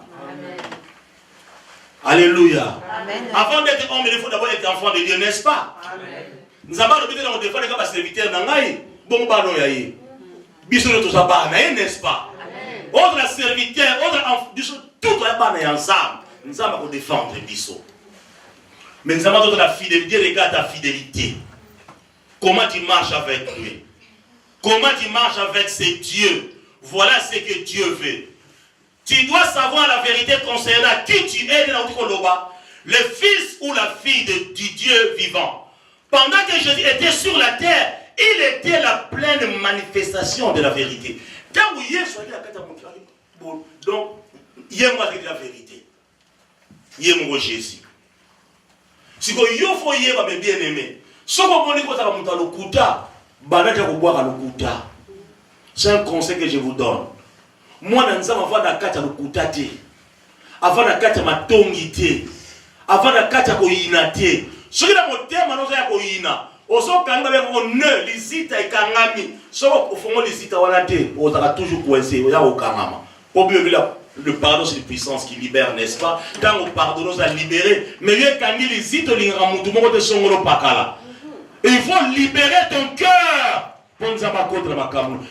Alléluia. Amen. Avant d'être homme, il faut d'abord être enfant de Dieu, n'est-ce pas? Amen. Nous avons le dans des fois les serviteurs n'angai bon bano yaye. Bisous tous abana, n'est-ce pas? Autre serviteur, autre enfant, tout est bana ensemble. Nous avons défendre bisous. Mais nous avons la fidélité, regarde ta fidélité. Comment tu marches avec lui? Comment tu marches avec ces dieux? Voilà ce que Dieu veut. Tu dois savoir la vérité concernant qui tu es dans notre Koloba, le fils ou la fille du Dieu vivant. Pendant que Jésus était sur la terre, il était la pleine manifestation de la vérité. Quand vous y êtes, donc, il y a moi la vérité. Il y a moi Jésus. Si vous avez un bien aimé, si vous avez un kuta, c'est un conseil que je vous donne. Moi, je avant de kuta te, avant de matongi te, avant de koyina te. Ce qui est mon thème, c'est koyina. Oso kanga beko ne lisita ikangami. So ofongo lisita wana te, ozaka toujours coincé, oza okangama. Pour mieux le pardon, c'est une puissance qui libère, n'est-ce pas? Quand on pardonne, on a libéré. Mais il quand il lisite, il faut libérer ton cœur.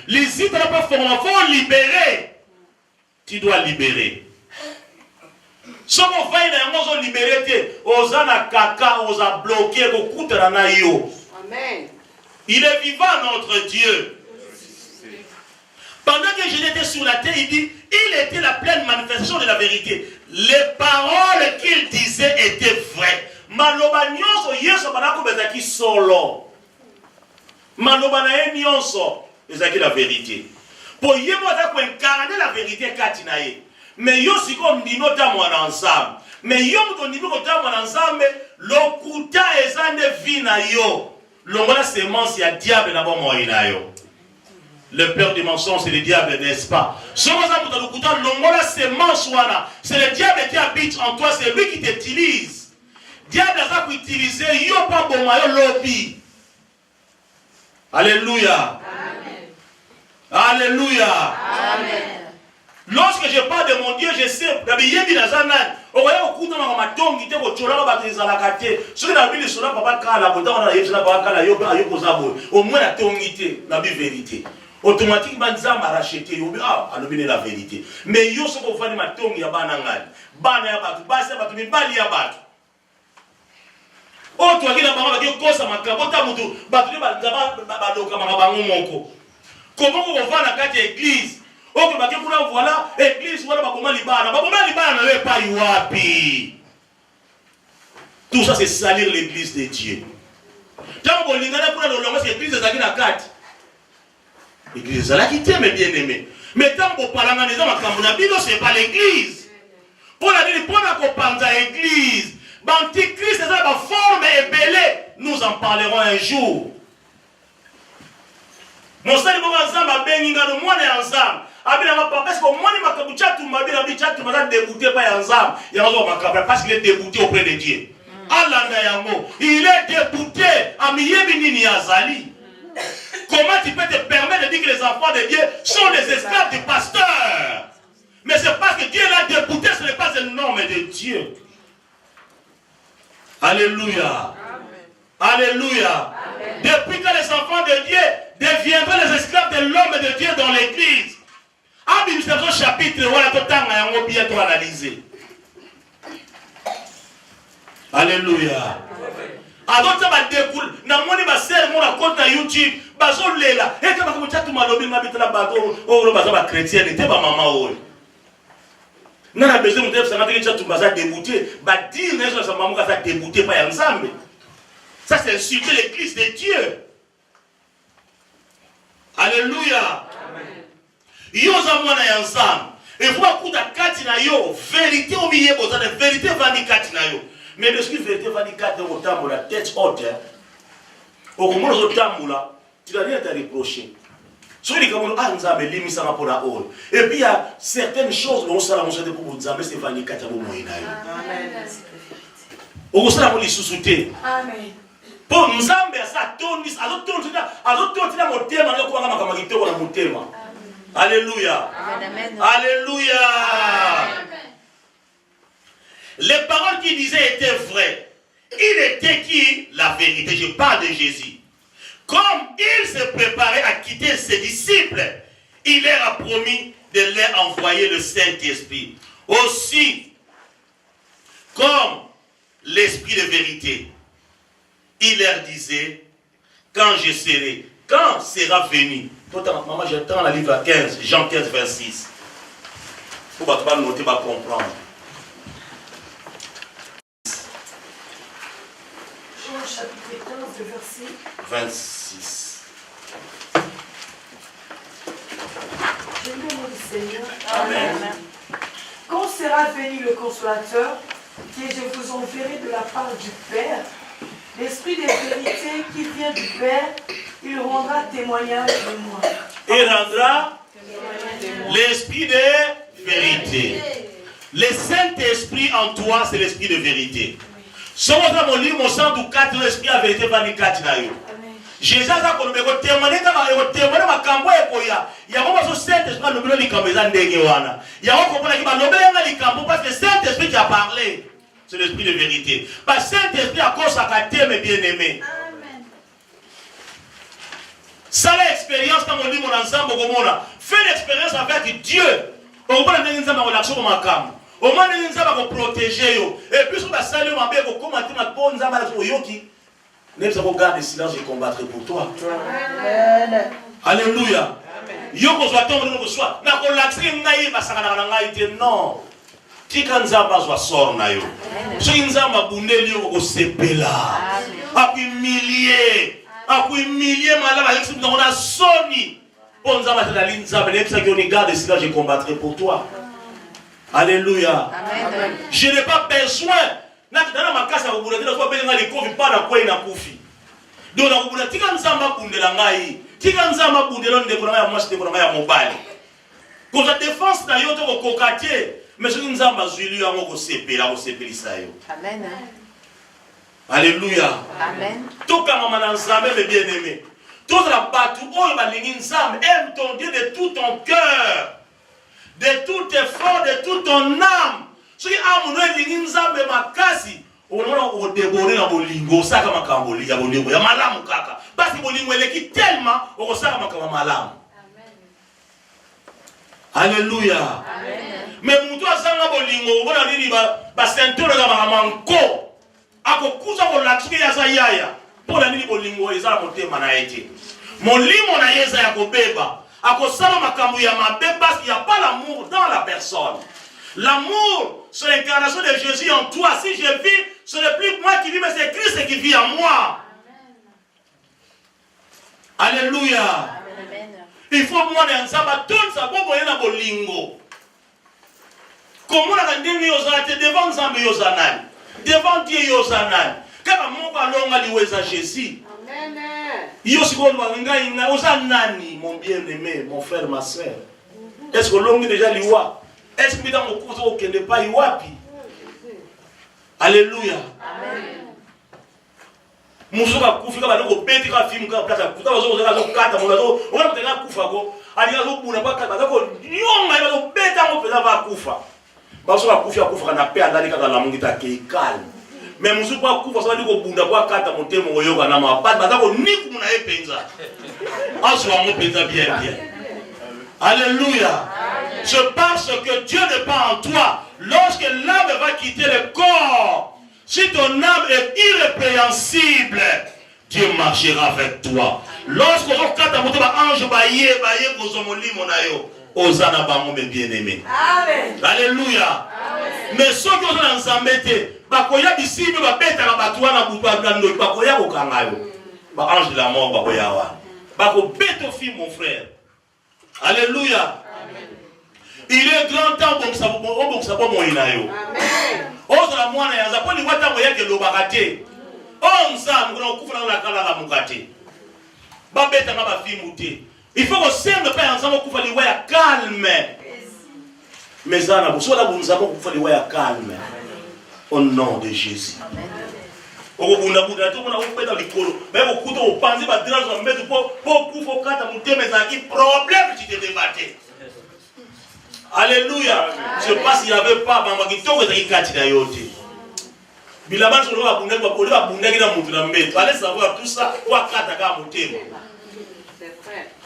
Lisite n'a pas formé, il faut libérer. Tu dois libérer. Si on va libérer, on a caca, on a bloqué, on a Amen. Il est vivant, notre Dieu. Pendant que Jésus était sur la terre, il dit, il était la pleine manifestation de la vérité. Les paroles qu'il disait étaient vraies. Maloba nyonso yeso banako bezaki solo. Maloba na nyonso ezaki la vérité. Pour yemo za ko incarner la vérité katina ye. Mais yo siko ndino ta mwana ensemble. Mais yo mko ndino ta mwana ensemble, lokuta ezande vina yo. Longola semence ya diable na bon moina yo. Le père du mensonge, c'est le diable, n'est-ce pas? C'est le diable qui habite en toi, c'est lui qui t'utilise. Diable a utilisé, il n'y a pas bon lobby. Alléluia. Amen. Alléluia. Amen. Lorsque je parle de mon Dieu, je sais, au moins la tongité, la vérité. Automatiquement, nous avons racheté, la vérité. Mais yo ce qu'on fait, ma tongue ya banangal, bana ya batu, basa batu, mi bali ya batu. Oh, toi qui n'as pas dit que ça m'a capté, mutu, batu ba doka ma bango moko. Comment on va na carte église? Oh, que baké pour voilà, église voilà ba comment libana, ne pas y wapi. Tout ça c'est salir l'église de Dieu. Tant qu'on l'ingana pour le longue église de Zaki na carte. L'église est là qui t'aime, bien aimé. Mais tant qu'on parle en disant que ce n'est pas l'église. Pour la dire, pour la comprendre l'église, l'antichrist est la forme et belée. Nous en parlerons un jour. Mon salut, mon ensemble, a béni, nous ensemble. Parce que moi, je suis dégoûté par ensemble. Parce qu'il est dégoûté auprès de Dieu. Il est dégoûté. Amiyebini Azali. Comment tu peux te permettre de dire que les enfants de Dieu sont les esclaves du pasteur? Mais c'est parce que Dieu l'a dégoûté, ce n'est pas un nom de Dieu. Alléluia. Amen. Alléluia. Amen. Depuis que les enfants de Dieu deviendront les esclaves de l'homme de Dieu dans l'église. Abim chapitre, voilà tout le temps, on va bientôt analyser. Alléluia. Alors ça va découler. Na moni ba ser mon compte na YouTube, bazo lela. Et quand vous chat malobi mabita la bateau, oh bazo ba chrétien était ba maman oh. Na na besoin de ça na te chat baza dégoûté, ba dire les gens ça maman ça dégoûté pas ensemble. Ça c'est insulter l'église de Dieu. Alléluia. Amen. Yo za mwana ensemble. Et vous akuta kati na yo, vérité au milieu de la vérité va ni kati na yo. Mais le ski vérité va dire quatre de la tête haute. Au moment où tu n'as rien à reprocher. Et puis il y a certaines choses, on s'en a pour vous dire, mais c'est Vanny Katabo Moïna. On s'en a sous-souté. Amen. Pour nous amener à ça, Alléluia. Alléluia. Les paroles qu'il disait étaient vraies. Il était qui? La vérité. Je parle de Jésus. Comme il se préparait à quitter ses disciples, il leur a promis de leur envoyer le Saint-Esprit. Aussi, comme l'Esprit de vérité, il leur disait, quand sera venu. Maman, j'attends la livre 15, Jean 15, 26. Pour pas noter, pas comprendre. Jean chapitre 15, verset 26. Je lis au nom du Seigneur. Amen. Quand sera venu le consolateur, que je vous enverrai de la part du Père, l'Esprit de vérité qui vient du Père, il rendra témoignage de moi. Il rendra l'Esprit de vérité. Le Saint-Esprit en toi, c'est l'Esprit de vérité. Si on a mon livre, mon sang du 4, l'Esprit de vérité va nous 4 naïo. Jésus a dit que témoigner ma cambo et koya. Il y a un Saint-Esprit qui a dit que il y a un qui parce que le Saint-Esprit qui a parlé, c'est l'Esprit de vérité. Parce que Saint-Esprit a cause à quartier, mes bien-aimés. Ça l'expérience quand on dit mon ensemble, fais l'expérience avec Dieu. On va nous dire ma relation avec ma cam. On va nous dire protéger yo. Et puis on va saluer ma belle comment tu m'as bon nzamba la yoki. Même si on garde le silence, je combattrai pour toi. Amen. Alléluia. Yoko soit tombe nous soit. Na ko laxi ngai basanga na ngai te non. Tika nzamba zo sort na yo. So nzamba bundeli yo ko sepela. Humilier malama l'ex on a soni. On nzamba ta linzamba l'ex qui on garde le silence, je combattrai pour toi. Alléluia. Amen. Je n'ai pas besoin. Nakidana makasa kubula tena kwa belenga likovi pana kwa ina kufi. Donc na kubula tika nzamba kundela ngai. Tika nzamba kundela ndeko na ya mwasi ndeko na ya mobali. Ko za défense na yo to ko kokate, mais so nzamba zwili yango ko sepelisa yo. Amen. Alléluia. Amen. Toka mama na nzambe me bien-aimé. Tous la batu oyo balingi nzambe, aime ton Dieu de tout ton cœur, de tout effort, de toute ton âme. Si amuno elingi nzambe makasi, unaona udebore na bolingo saka makambo ya bolingo ya malamu kaka. Basi bolingo eleki tellement okosaka makambo malamu. Alléluia. Amen. Mais mutu azanga bolingo ubona nini ba ceinture ga mamanko. Akokuza ko laksuki ya sayaya. Pona nini bolingo ezala motema na ete. Molimo na yeza ya kobeba. Akosala makambo ya mabe parce qu'il n'y a pas l'amour dans la personne. L'amour, c'est l'incarnation de Jésus en toi. Si je vis, ce n'est plus moi qui vis, mais c'est Christ qui vit en moi. Amen. Alléluia. Amen. Il faut moi dans ça, tout ça pour moi na bolingo. Comment la ndenge yozate devant Nzambe yozanan, devant Dieu yozanan. Kama Mungu alonga liweza Jésus. Amen. Yo sikondo ngai na ozanani mon bien-aimé, mon frère, ma sœur. Est-ce que l'ongi déjà liwa? Est-ce que dans mon cours au Kende pas iwapi? Alléluia. Amen. Musuka kufika banoko beti ka film ka plata kuta bazo za kata munazo ona mtenga kufa ko ali azo buna ba kata ko nyonga bazo beta mo peza va kufa. Bazo ka kufa na pe andani kaka la mungi ta ke calme. Mais musuka kufa so ndiko bunda kwa kata motemo oyoka na mapata bazako niku muna epenza. Aso wa mo penza bien. Alléluia. Amen. C'est parce que Dieu n'est pas en toi. Lorsque l'âme va quitter le corps, si ton âme est irrépréhensible, Dieu marchera avec toi. Lorsque tu as un ange, bien-aimé. Alléluia. Amen. Mais ceux qui sont ensemble, bakoya bisibi babeta na batwa na butu na bakoya kokangayo. Ba ange de la mort bakoya wa. Bako beto fi mon frère. Alléluia. Amen. Il est grand temps pour ça pour mon inayo. Amen. Oza mwana ya zaponi wata mo yake lo bakate. Onza ngona kufa na kala la mukate. Ba beta na ba fi muté. Il faut que semble pas ensemble kufa liwa ya calme. Mais ça na bosola bunza ko kufa liwa ya calme. Au nom de Jésus. Amen. Okubunda bunda to mona opeta likolo ba okuta opanzi ba drazo ba metu po kufa kata muteme za ki problème tu te débattre. Alléluia. Je ne sais pas s'il n'y avait pas maman qui tombe et qui cache la yote. Bilaban sur le babunde, babunde, babunde, na mutu na mbeto. Allez savoir tout ça. Quoi kataka mutema.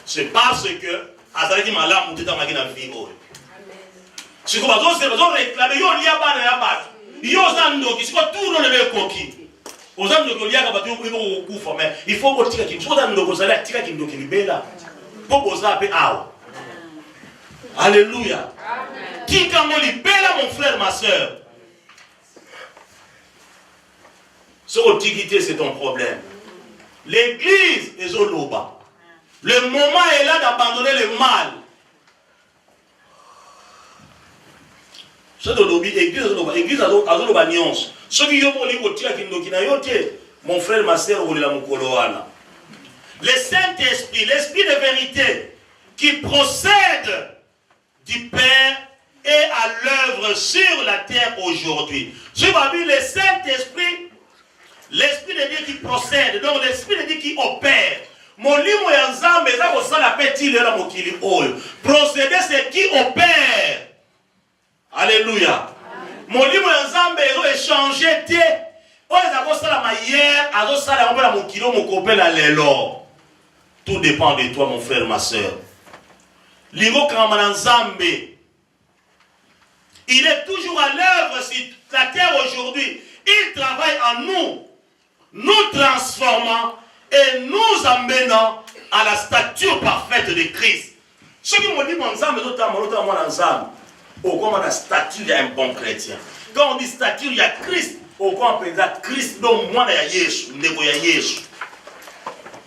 C'est parce que azalaki malamu muteta makina vie oyo. Si ko bazo réclamer yo lia bana ya bato. Yo zando ki siko tout no lebe koki. Ozando ko lia ka bato yo ko kufa mais il faut botika ki. So zando ko sala tika ki ndoki libela. Po boza pe awo. Alléluia. Amen. Tika mo libela mon frère ma sœur. Ce antiquité, c'est ton problème. L'église est au loba. Le moment est là d'abandonner le mal. C'est de l'obi, l'église est au loba. L'église est au loba nuance. Ceux qui ont dit mon frère, ma soeur, le Saint-Esprit, l'Esprit de vérité qui procède du Père est à l'œuvre sur la terre aujourd'hui. Je m'as vu le Saint-Esprit. L'Esprit de Dieu qui procède, donc l'Esprit de Dieu qui opère. Mon livre est ensemble, mais ça, ça l'appelle procéder, c'est qui opère. Alléluia. Mon livre est ensemble, ils ont échangé. Tout dépend de toi, mon frère, ma soeur. Il est toujours à l'œuvre sur la terre aujourd'hui. Il travaille en nous. Nous transformant et nous amenant à la stature parfaite de Christ. Ceux qui m'ont dit ensemble, au comment la stature, il y a un bon chrétien. Quand on dit stature, il y a Christ. Au comment on peut dire Christ, donc moi, il y a Jésus.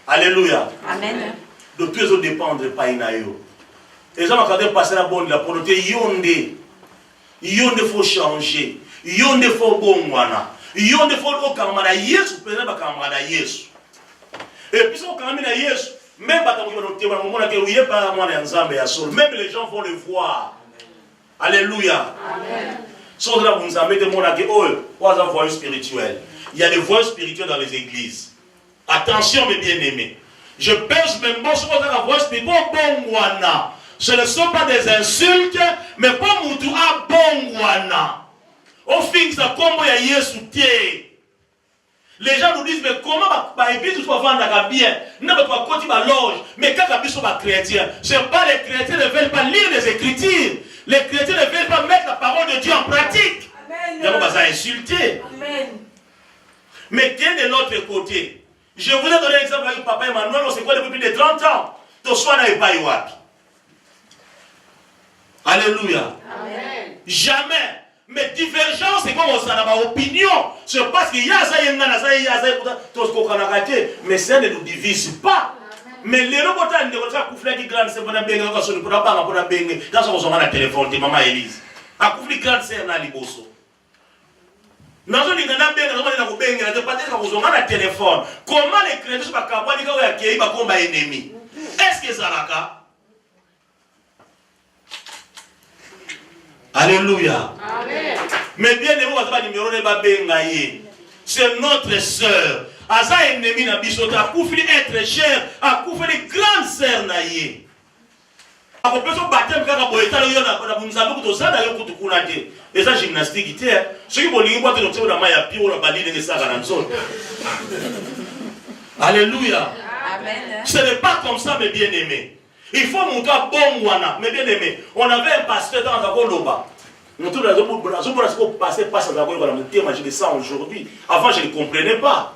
Alléluia. Amen. De tous les autres dépendre pas inayo. Et ça m'a quand même passé la bonne, la pronoté, yonde faut changer. Yonde faut bon wana. Yonde faut okamana Yesu pena bakamana Yesu. Et puis on kamana Yesu, même même les gens vont le voir. Alléluia. Amen. Sauf là vous nous avez demandé la voie spirituelle. Il y a des voies spirituelles dans les églises. Attention mes bien-aimés. Je pèse même bon sur la voie spirituelle bon wana. Ce ne sont pas des insultes, mais pas moutou a bon wana. Au fin, ça combo ya Yesu tie. Les gens nous disent mais comment l'église tu vas vendre bien, n'a pas côté ma loge, mais quand ils sont chrétiens, c'est pas les chrétiens ne veulent pas lire les Écritures. Les chrétiens ne veulent pas mettre la parole de Dieu en pratique. Ils vont pas insulter. Amen. Mais qui est de l'autre côté? Je vous ai donné un exemple avec papa Emmanuel, on s'est quoi depuis plus de 30 ans. Tu sois là et pas Iwaki. Alléluia. Amen. Jamais. Mais divergence, c'est comme on s'en a opinion. C'est parce qu'il y a ça, il y a ça, mais ça ne nous divise pas. Mais les robots, ils ne sont pas les grandes sœurs, ils ne sont pas les téléphone de maman Élise. À couvrir les grandes sœurs, dans les bossos. Nous avons dit que nous avons un téléphone. Comment les chrétiens sont capables de faire un ennemi? Est-ce que ça va? Alléluia. Amen. Mais bien aimé, c'est notre sœur. Aza ennemi na bisota a koufli être cher, a koufli les grandes sœurs naïe. A kopéso baptême kaka boyeta yo na bunzabu kutosana yo kutukunate. Et ça gymnastique té. Ceux qui bolingi boite no tséo na maya pi wala bali ndenge saka na nzoto. Alléluia. Amen. Ce n'est pas comme ça mes bien-aimés. Il faut monter à bon wana, mes bien-aimés. On avait un pasteur dans Zakoloba. Nous tous les autres passer pas sans avoir le thème, je le sens aujourd'hui. Avant je ne comprenais pas.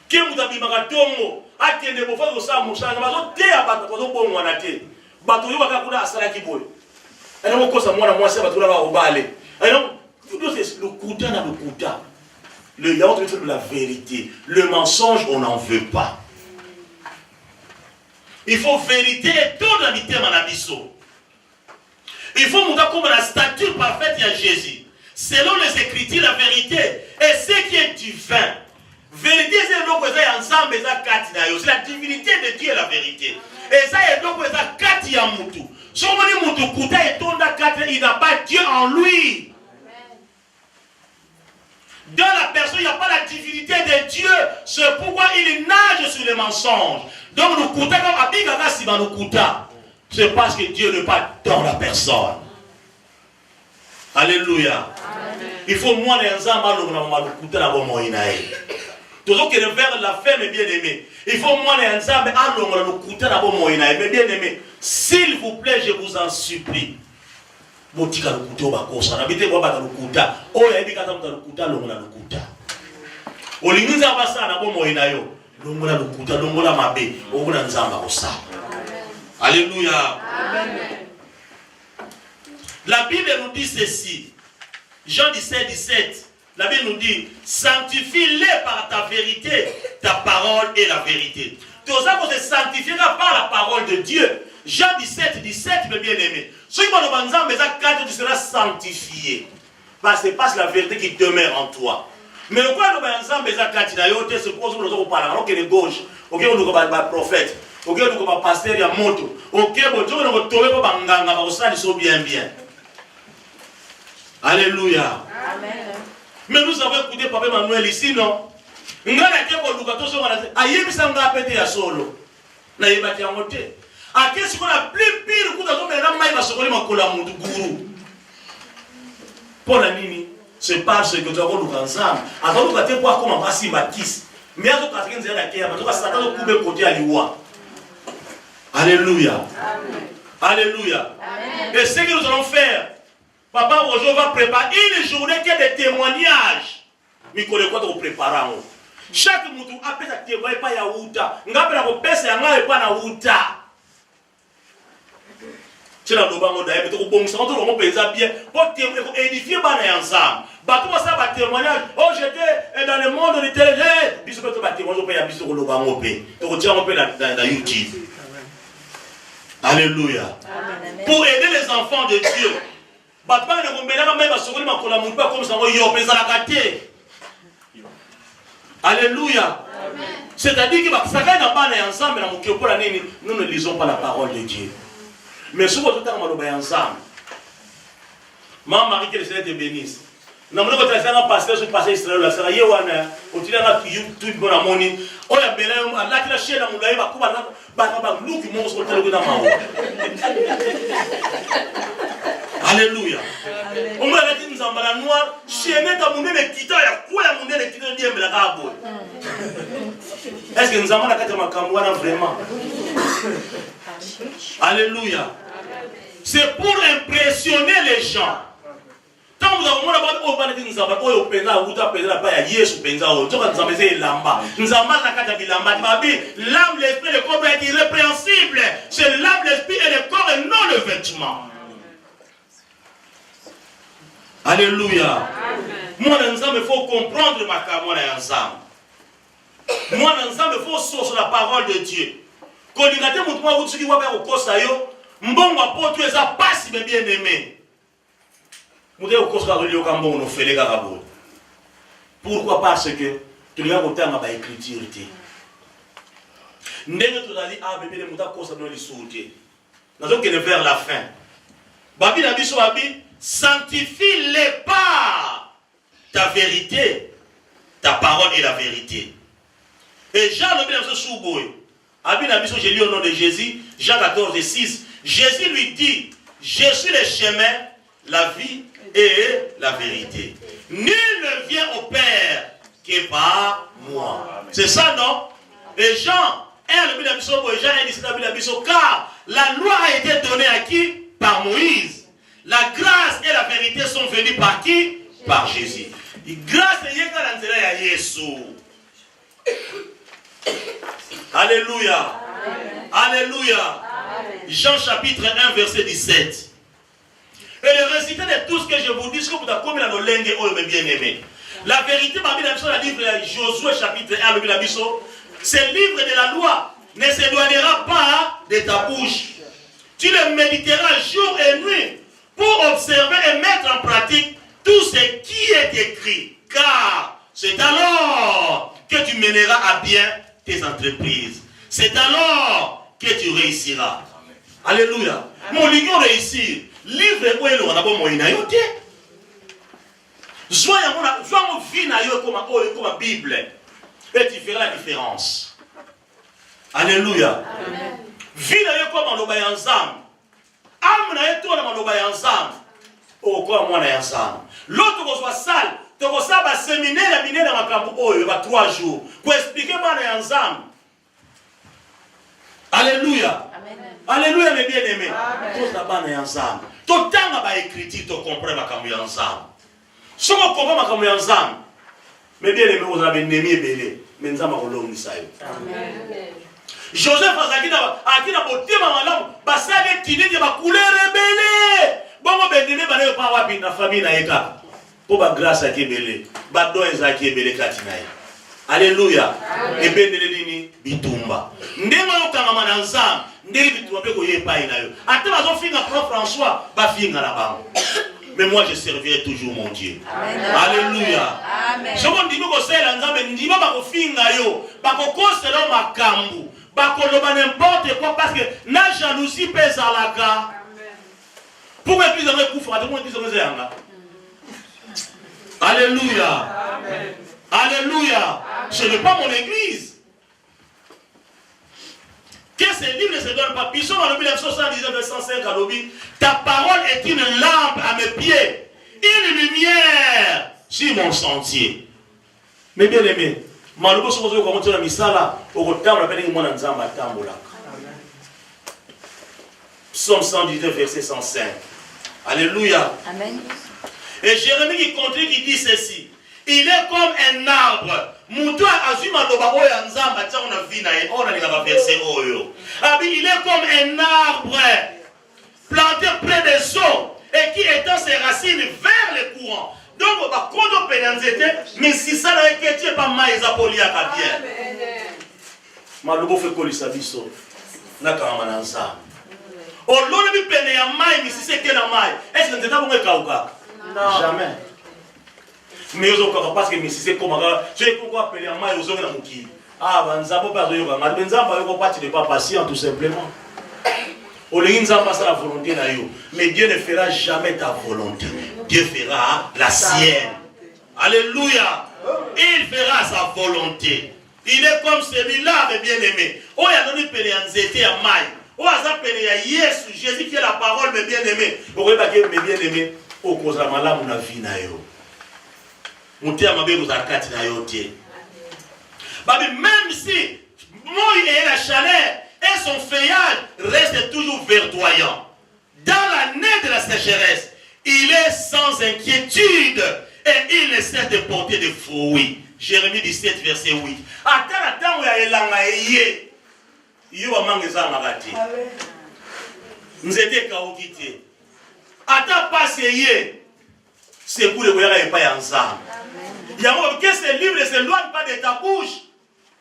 Qui vous a dit magatongo, attendez pour faire ça mon sang, mais te abata pour bon wana te. Bato yo bakakuna asala kiboy. Et donc ça moi c'est bato là au balé. Et donc tout c'est le kuta na le kuta. Le yaourt de la vérité. Le mensonge on n'en veut pas. Il faut vérité et tout dans le thème à l'abisso. Il faut montrer comme la stature parfaite de Jésus. Selon les Écritures, la vérité et ce qui est divin. Vérité, c'est donc ensemble, c'est la divinité de Dieu et la vérité. Et ça est donc quatre yamutu. Si on dit mutu kuta et tonda quatre, il n'a pas Dieu en lui. Dans la personne, il n'y a pas la divinité de Dieu. C'est pourquoi il nage sur les mensonges. Donc nous kuta comme abigaka si nous kuta. c'est parce que Dieu n'est pas dans la personne. Alléluia. Il faut moins les toujours que vers la femme est bien aimée. Il faut moins les ensemble mais bien aimé. S'il vous plaît, je vous en supplie. Botika lukuto bakosa. Nabite kwa bata lukuta. Oya ebi kata muta lukuta longola lukuta. Olingiza basa na bomo inayo. Longola lukuta, longola mabe. Oguna nzamba kosa. Alléluia. Amen. La Bible nous dit ceci. Jean 17, 17. La Bible nous dit, sanctifie-les par ta vérité, ta parole est la vérité. Tout ça, on se sanctifiera par la parole de Dieu. Jean 17, 17, mes bien-aimés. Ceux qui vont nous dire, mais tu seras sanctifié. Parce que c'est la vérité qui demeure en toi. Mais le quoi nous avons dit, c'est pour ça que nous parlons. Ok, les gauches. Ok, nous avons un prophète. Ok, nous avons un pasteur, il y a moto. Ok, nous avons trouvé pour Banganga, nous bien bien. Alléluia. Amen. Mais nous avons écouté Papa Emmanuel ici, non? Nous avons été pour nous dire, nous avons été à qu'est-ce qu'on a plus pire que nous avons fait pour la nini, c'est parce que nous avons nous ensemble. Avant nous avons voir comment passer baptiste. Mais à tout cas, nous avons coupé côté à l'Iwa. Alléluia. Alléluia. Et ce que nous allons faire, Papa aujourd'hui va préparer une journée qui est de témoignages. Mais qu'on est quoi de préparer. Chaque moutou appelle à témoigner pas ya outa. Ngapela ko pesa ya ngawe pa na outa. Tira no bango da yebeto ko bongisa ko to mo penza bien pour édifier bana ensemble. Bato ba sa ba témoignage. Oh j'étais dans le monde de télé. Biso ko ba témoignage pe ya biso ko lo bango pe. To ko tira mo pe dans YouTube. Alléluia. Pour aider les enfants de Dieu. Bato ba ne ko mbela même ba sokoli makola mu pa comme ça ko yo pesa la kate. Alléluia. C'est-à-dire que ensemble, nous ne lisons pas la parole de Dieu. Mais si vous êtes ensemble, ma Marie, que le Seigneur te bénisse. Nous avons un pasteur sur le passé Israël, la Seraye, on dit à YouTube, on a moni, on a bien, là, qui a chié la moulaï, va couper la nous qui montent sur le téléphone. Alléluia. On m'a dit nous en bas noir, chiennet à mon nez les quitta, il y a quoi à mon nez les quitta bien la rabo. Est-ce que nous avons la carte de Macamouana vraiment? Alléluia. C'est pour impressionner les gens. Tant que vous avez dit, oh, nous avons dit, oh, penza, ou ta penza, pas ya yes ou penza, oh, tu vas nous amener lamba. Nous avons la carte de lamba. L'âme, l'esprit, le corps est irrépréhensible. C'est l'âme, l'esprit et le corps et non le vêtement. Alléluia. Moi, ensemble, il faut comprendre ma camoine ensemble. Moi, ensemble, il faut sourcer la parole de Dieu. Quand il y a des gens qui vont faire au Kosayo, mbongo apotu eza pasi bien aimé. Mudé au Kosayo liyo kambo no fele garabo. Pourquoi? Parce que tu l'as voté à ma écriture. Ndenge tu l'as dit ah bébé le muta Kosayo no lisouté. Nous allons vers la fin. Babi na biso babi. Sanctifie-les par ta vérité, ta parole est la vérité. Et Jean le bien sous-boy. J'ai lu au nom de Jésus, Jean 14 et 6. Jésus lui dit, je suis le chemin, la vie et la vérité. Nul ne vient au Père que par moi. C'est ça, non? Et Jean, car la loi a été donnée à qui? Par Moïse. La grâce et la vérité sont venues par qui? Par Jésus. Grâce et Jésus. Alléluia. Amen. Alléluia. Amen. Jean chapitre 1 verset 17. Et le résultat de tout ce que je vous dis, ce que vous avez commis dans nos langues, oh mes bien-aimés. La vérité, ma Bible, la livre de Josué chapitre 1, le Bible, ce livre de la loi ne s'éloignera pas de ta bouche. Tu le méditeras jour et nuit pour observer et mettre en pratique tout ce qui est écrit. Car c'est alors que tu mèneras à bien tes entreprises. C'est alors que tu réussiras. Alléluia. Mon ligon réussir. Livre où est le d'abord moyen ayote. Sois mon vie comme la Bible. Et tu feras la différence. Alléluia. Vie comme on le ensemble. Amna eto na maloba ya nzambe. Okola mwana ya nzambe. L'autre ko sale, to ko sa ba séminaire ya minene makambo oyo ba 3 jours. Ko expliquer bana ya nzambe. Alléluia. Amen. Alléluia mes bien-aimés. Tous la bana ya nzambe. To tanga ba écriture to comprendre makambo ya nzambe. Soko comprendre makambo ya nzambe. Mes bien-aimés, vous avez nemi belé. Mais nzambe ko longisa yo. Amen. Joseph akina botema malamu basale tinenge ba couleur rebelle. Bongo bendele bana pa wapi na famille na eka. Po ba grâce à kebele. Ba don ezaki ebele kati na ye. Alléluia. Ebendele nini bitumba. Ndengo yokanga mana nzambe, ndeli bitumba pe ko yepa ina yo. Ate bazo finga Pro François ba finga na bango. Mais moi je servirai toujours mon Dieu. Amen. Alléluia. Amen. Je vous dis que c'est l'ensemble, ndima ba ko finga yo, ba ko kosela makambu. Bakoloba n'importe quoi parce que la jalousie pèse à la gare. Pourquoi plus de recouvre à tout le monde. Alléluia. Amen. Alléluia. Ce n'est pas mon église. Que ces livres ne se donnent pas. Puis dans le 1979 verset 105 à l'objet. Ta parole est une lampe à mes pieds, une lumière sur mon sentier. Mais bien aimé. Malubo sokozo ko mutona misala okotamba pele ngimona nzamba tambola. Psaume 119 verset 105. Alléluia. Amen. Et Jérémie qui continue qui dit ceci. Il est comme un arbre. Muto azuma loba oya nzamba tsa ona vina e ona linga verset oyo. Abi il est comme un arbre planté près des eaux et qui étend ses racines vers les courants. Donc, bah, quand on peut mais si ça n'a été pas mal, ils appellent à bien. Maloubo fait coller sa vie sur. N'a qu'à mananza. Au long de peine à maille, mais si c'est qu'elle a maille, est-ce que nous avons un kauka? Jamais. Mais ils ont parce que si c'est comme ça, c'est pourquoi appeler à maille aux hommes dans mon qui. Ah, ben ça peut pas se yoga. Mais ça va pas patient tout simplement. Au lieu de la volonté, mais Dieu ne fera jamais ta volonté. Dieu fera la sienne. Alléluia. Il fera sa volonté. Il est comme celui-là, mes bien-aimés. Oh, il y a donné pénéanzété à maille. Oh, il y a pénéanzété Jésus, Jésus qui est la parole, mes bien-aimés. Vous voyez, mes bien-aimés, au cause de la maladie, on a vu na yo. On t'a mabé nous arcati na yo tie. Même si moi et la chaleur et son feuillage restent toujours verdoyants. Dans l'année de la sécheresse, il est sans inquiétude et il ne cesse de porter des fruits. Jérémie 17, verset 8. Attends, où il y a yé. Yo amangeza magati. Nous étions chaotiques. Attends, passe yé. C'est pour le voyage et pas ensemble. Il y a que ce livre ne s'éloigne pas de ta bouche.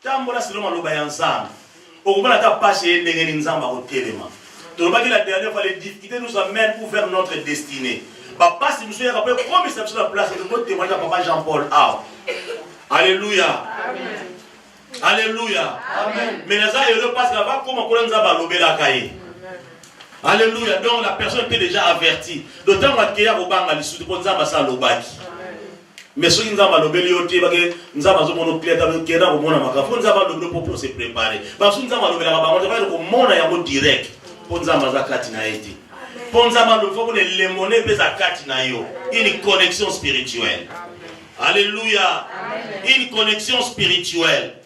Tambola c'est le malo ba ensemble. Au moment où passe yé n'engeni nzamba au téléma. Donc la dernière fois les difficultés nous amènent pour faire notre destinée. Papa, si nous sommes rappelés, comme il s'est sur la place, et nous témoignons à Papa Jean-Paul. Alléluia. Amen. Alléluia. Amen. Mais les gens, ils passent là-bas, comme on nous a lobé la cahier. Alléluia. Donc la personne était déjà avertie. D'autant qu'il y a au banc, il se pose à ça l'obaki. Mais ceux qui nous ont lobé, ils ont dit que nous avons mon clé, nous avons lobé pour se préparer. Parce que nous avons lobé là-bas, on va faire comme mon aïe direct. Pour nous avons la katina été. Pour nous avons le faut que les monnaies pèsent à katina yo. Une connexion spirituelle. Alléluia. Amen. Une connexion spirituelle.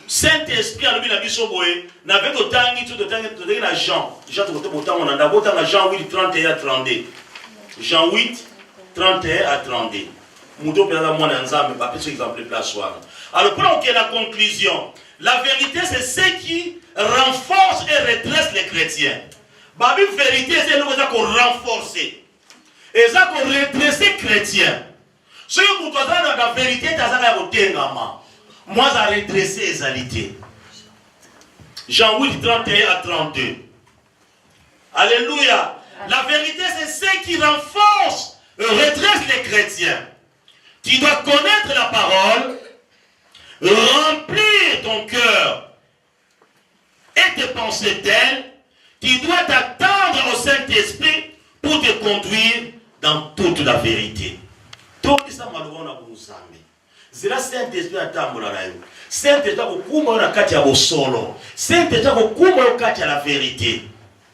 Saint-Esprit a levé la mission boé. N'avait autant ni na Jean. Jean autant on a autant à Jean 8 31 à 32. Jean 8 31 à 32. Moudo pela moi nzambe pas petit exemple place soir. Alors pour que la conclusion, la vérité c'est ce qui renforce et redresse les chrétiens. La vérité c'est le qu'on renforce. Et ça qu'on redresse les chrétiens. Ce que vous avez dans la vérité, c'est ça moi, ça redresse les alités. Jean 8, 31 à 32. Alléluia. La vérité, c'est ce qui renforce et redresse les chrétiens. Tu dois connaître la parole, remplir ton cœur et te penser d'elle. Tu dois t'attendre au Saint-Esprit pour te conduire dans toute la vérité. Tout ça, c'est là Saint-Esprit atambola na yo. Saint-Esprit akokumba na kati ya bosolo. Saint-Esprit akokumba yo kati ya la vérité.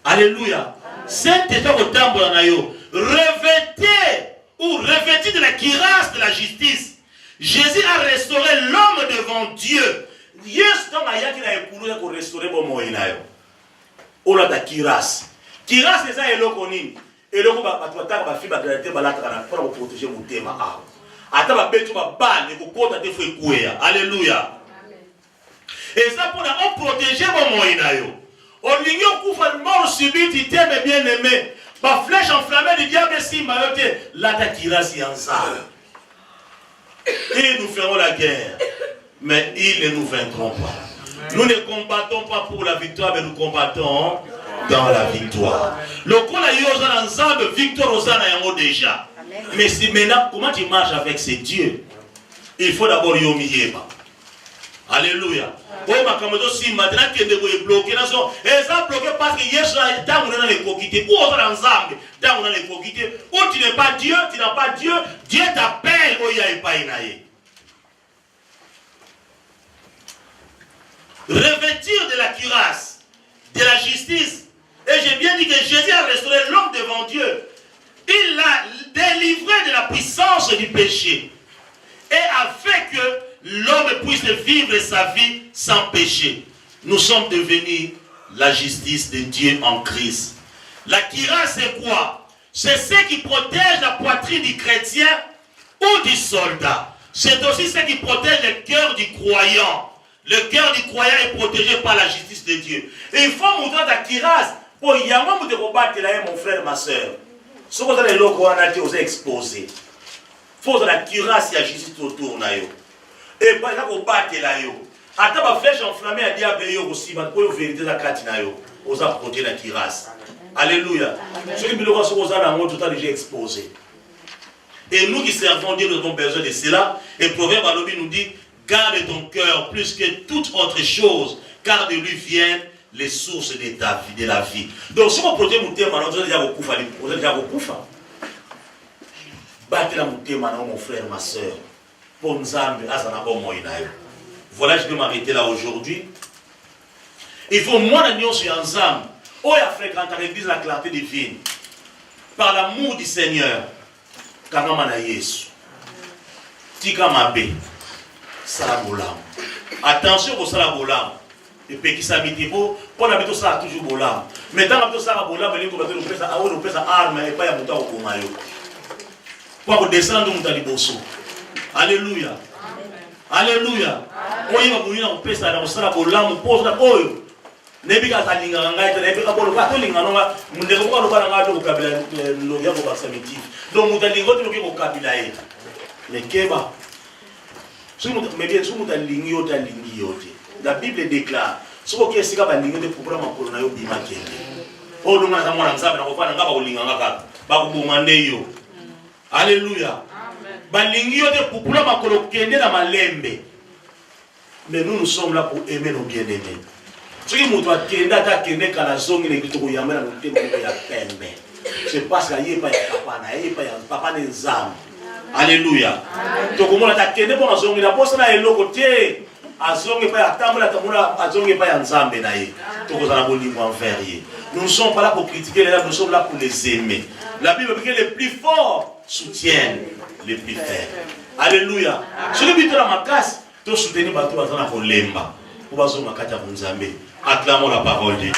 Alléluia. Saint-Esprit akotambola na yo. Revêtez ou revêtis de la cuirasse de la justice. Jésus a restauré l'homme devant Dieu. Yes, donc il y a qui a écoulé pour restaurer mon moyen. On a ta cuirasse. Cuirasse c'est ça et l'eau connu. Et l'eau va toi ta va fibre de la tête pour protéger mon thème. Ata ba betu ba ban et ko kota te foi kuya. Alléluia. Et ça pour on protéger mon moyen. On n'y a pas de mort subite, t'aime bien aimé. Ba flèche enflammée du diable si mayote la ta cuirasse en ça. Et nous ferons la guerre. Mais ils ne nous vaincront pas. Nous ne combattons pas pour la victoire, mais nous combattons dans la victoire. Le coup là, il y a ensemble victoire aux ânes déjà. Mais si maintenant, comment tu marches avec ces dieux? Il faut d'abord yomieba. Alléluia. Oh ma caméra si maintenant que de bloquer là sont, et ça bloqué parce que Yesu a tant on a les coquiter. Ou aux ensemble, tant on a les coquiter. Ou tu n'es pas Dieu, tu n'as pas Dieu. Dieu t'appelle. Oh ya pas inaye. Revêtir de la cuirasse, de la justice. Et j'ai bien dit que Jésus a restauré l'homme devant Dieu. Il l'a délivré de la puissance du péché. Et a fait que l'homme puisse vivre sa vie sans péché. Nous sommes devenus la justice de Dieu en Christ. La cuirasse c'est quoi? C'est ce qui protège la poitrine du chrétien ou du soldat. C'est aussi ce qui protège le cœur du croyant. Le cœur du croyant est protégé par la justice de Dieu. Et il faut montrer ta cuirasse pour y avoir de combattre là, mon frère, ma soeur. Ce que vous avez vous exposé. Il faut la cuirasse et la justice autour. Et pas combattre là. Attends, ma flèche enflammée à diable aussi, mais pour vérité la catina, vous avez protégé la cuirasse. Alléluia. Ceux qui vous avez déjà exposé. Et nous qui servons Dieu, nous avons besoin de cela. Et Proverbe nous dit, garde ton cœur plus que toute autre chose, car de lui viennent les sources de ta vie, de la vie. Donc, si vous protégez mon thème, vous allez déjà beaucoup. Battez mon thème, mon frère, ma soeur. Voilà, je vais m'arrêter là aujourd'hui. Il faut moi, nous sommes ensemble. Oh, il a fréquenté l'église la clarté divine. Par l'amour du Seigneur. Kamamana Yesu. Tika Mabe. Salabolam. Attention au salabolam. Et puis qui s'habite pour la méthode ça toujours bolam. Mais dans la méthode ça bolam, il faut nous faire arme et pas y monter au comayo. Pour descendre nous dans les bosso. Alléluia. Alléluia. On y va pour nous faire ça dans le salabolam pose la boyo. Nebika talinga ngai nebika bolo ka tolinga nonga mundeko ko ba nga to kabila lo ya ko ba samiti. Donc mutalingo to ko kabila e. Mais keba la Bible déclare ce que c'est que les gens pour prendre pour nayo bima kende. Oh donc na mwana nzaba na ko fana ngaba kolinga ngaka ba ko bomande yo. Alléluia. Balingi yo te pour prendre makolo kende na malembe. Mais nous sommes là pour aimer nos bien-aimés. Ce qui nous doit kenda ta kende kala zongi ne kitoko yamela no te mo ya pembe. C'est parce que yepa ya papa na yepa ya papa ne nzambe. Alléluia. Donc comment la kende pour azongi la posa na eloko te azongi pa ya tambola tambola azongi pa ya nzambe na ye. Donc on a bolingo envers ye. Nous ne sommes pas là pour critiquer les gens, nous sommes là pour les aimer. La Bible dit que les plus forts soutiennent les plus faibles. Alléluia. Si le but de la casse, tu soutiens bateau dans la colemba. Pour bazo makata nzambe. Acclamons la parole de Dieu.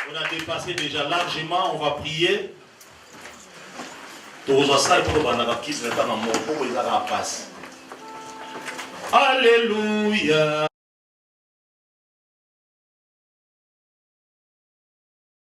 On a dépassé déjà largement, on va prier. Alléluia.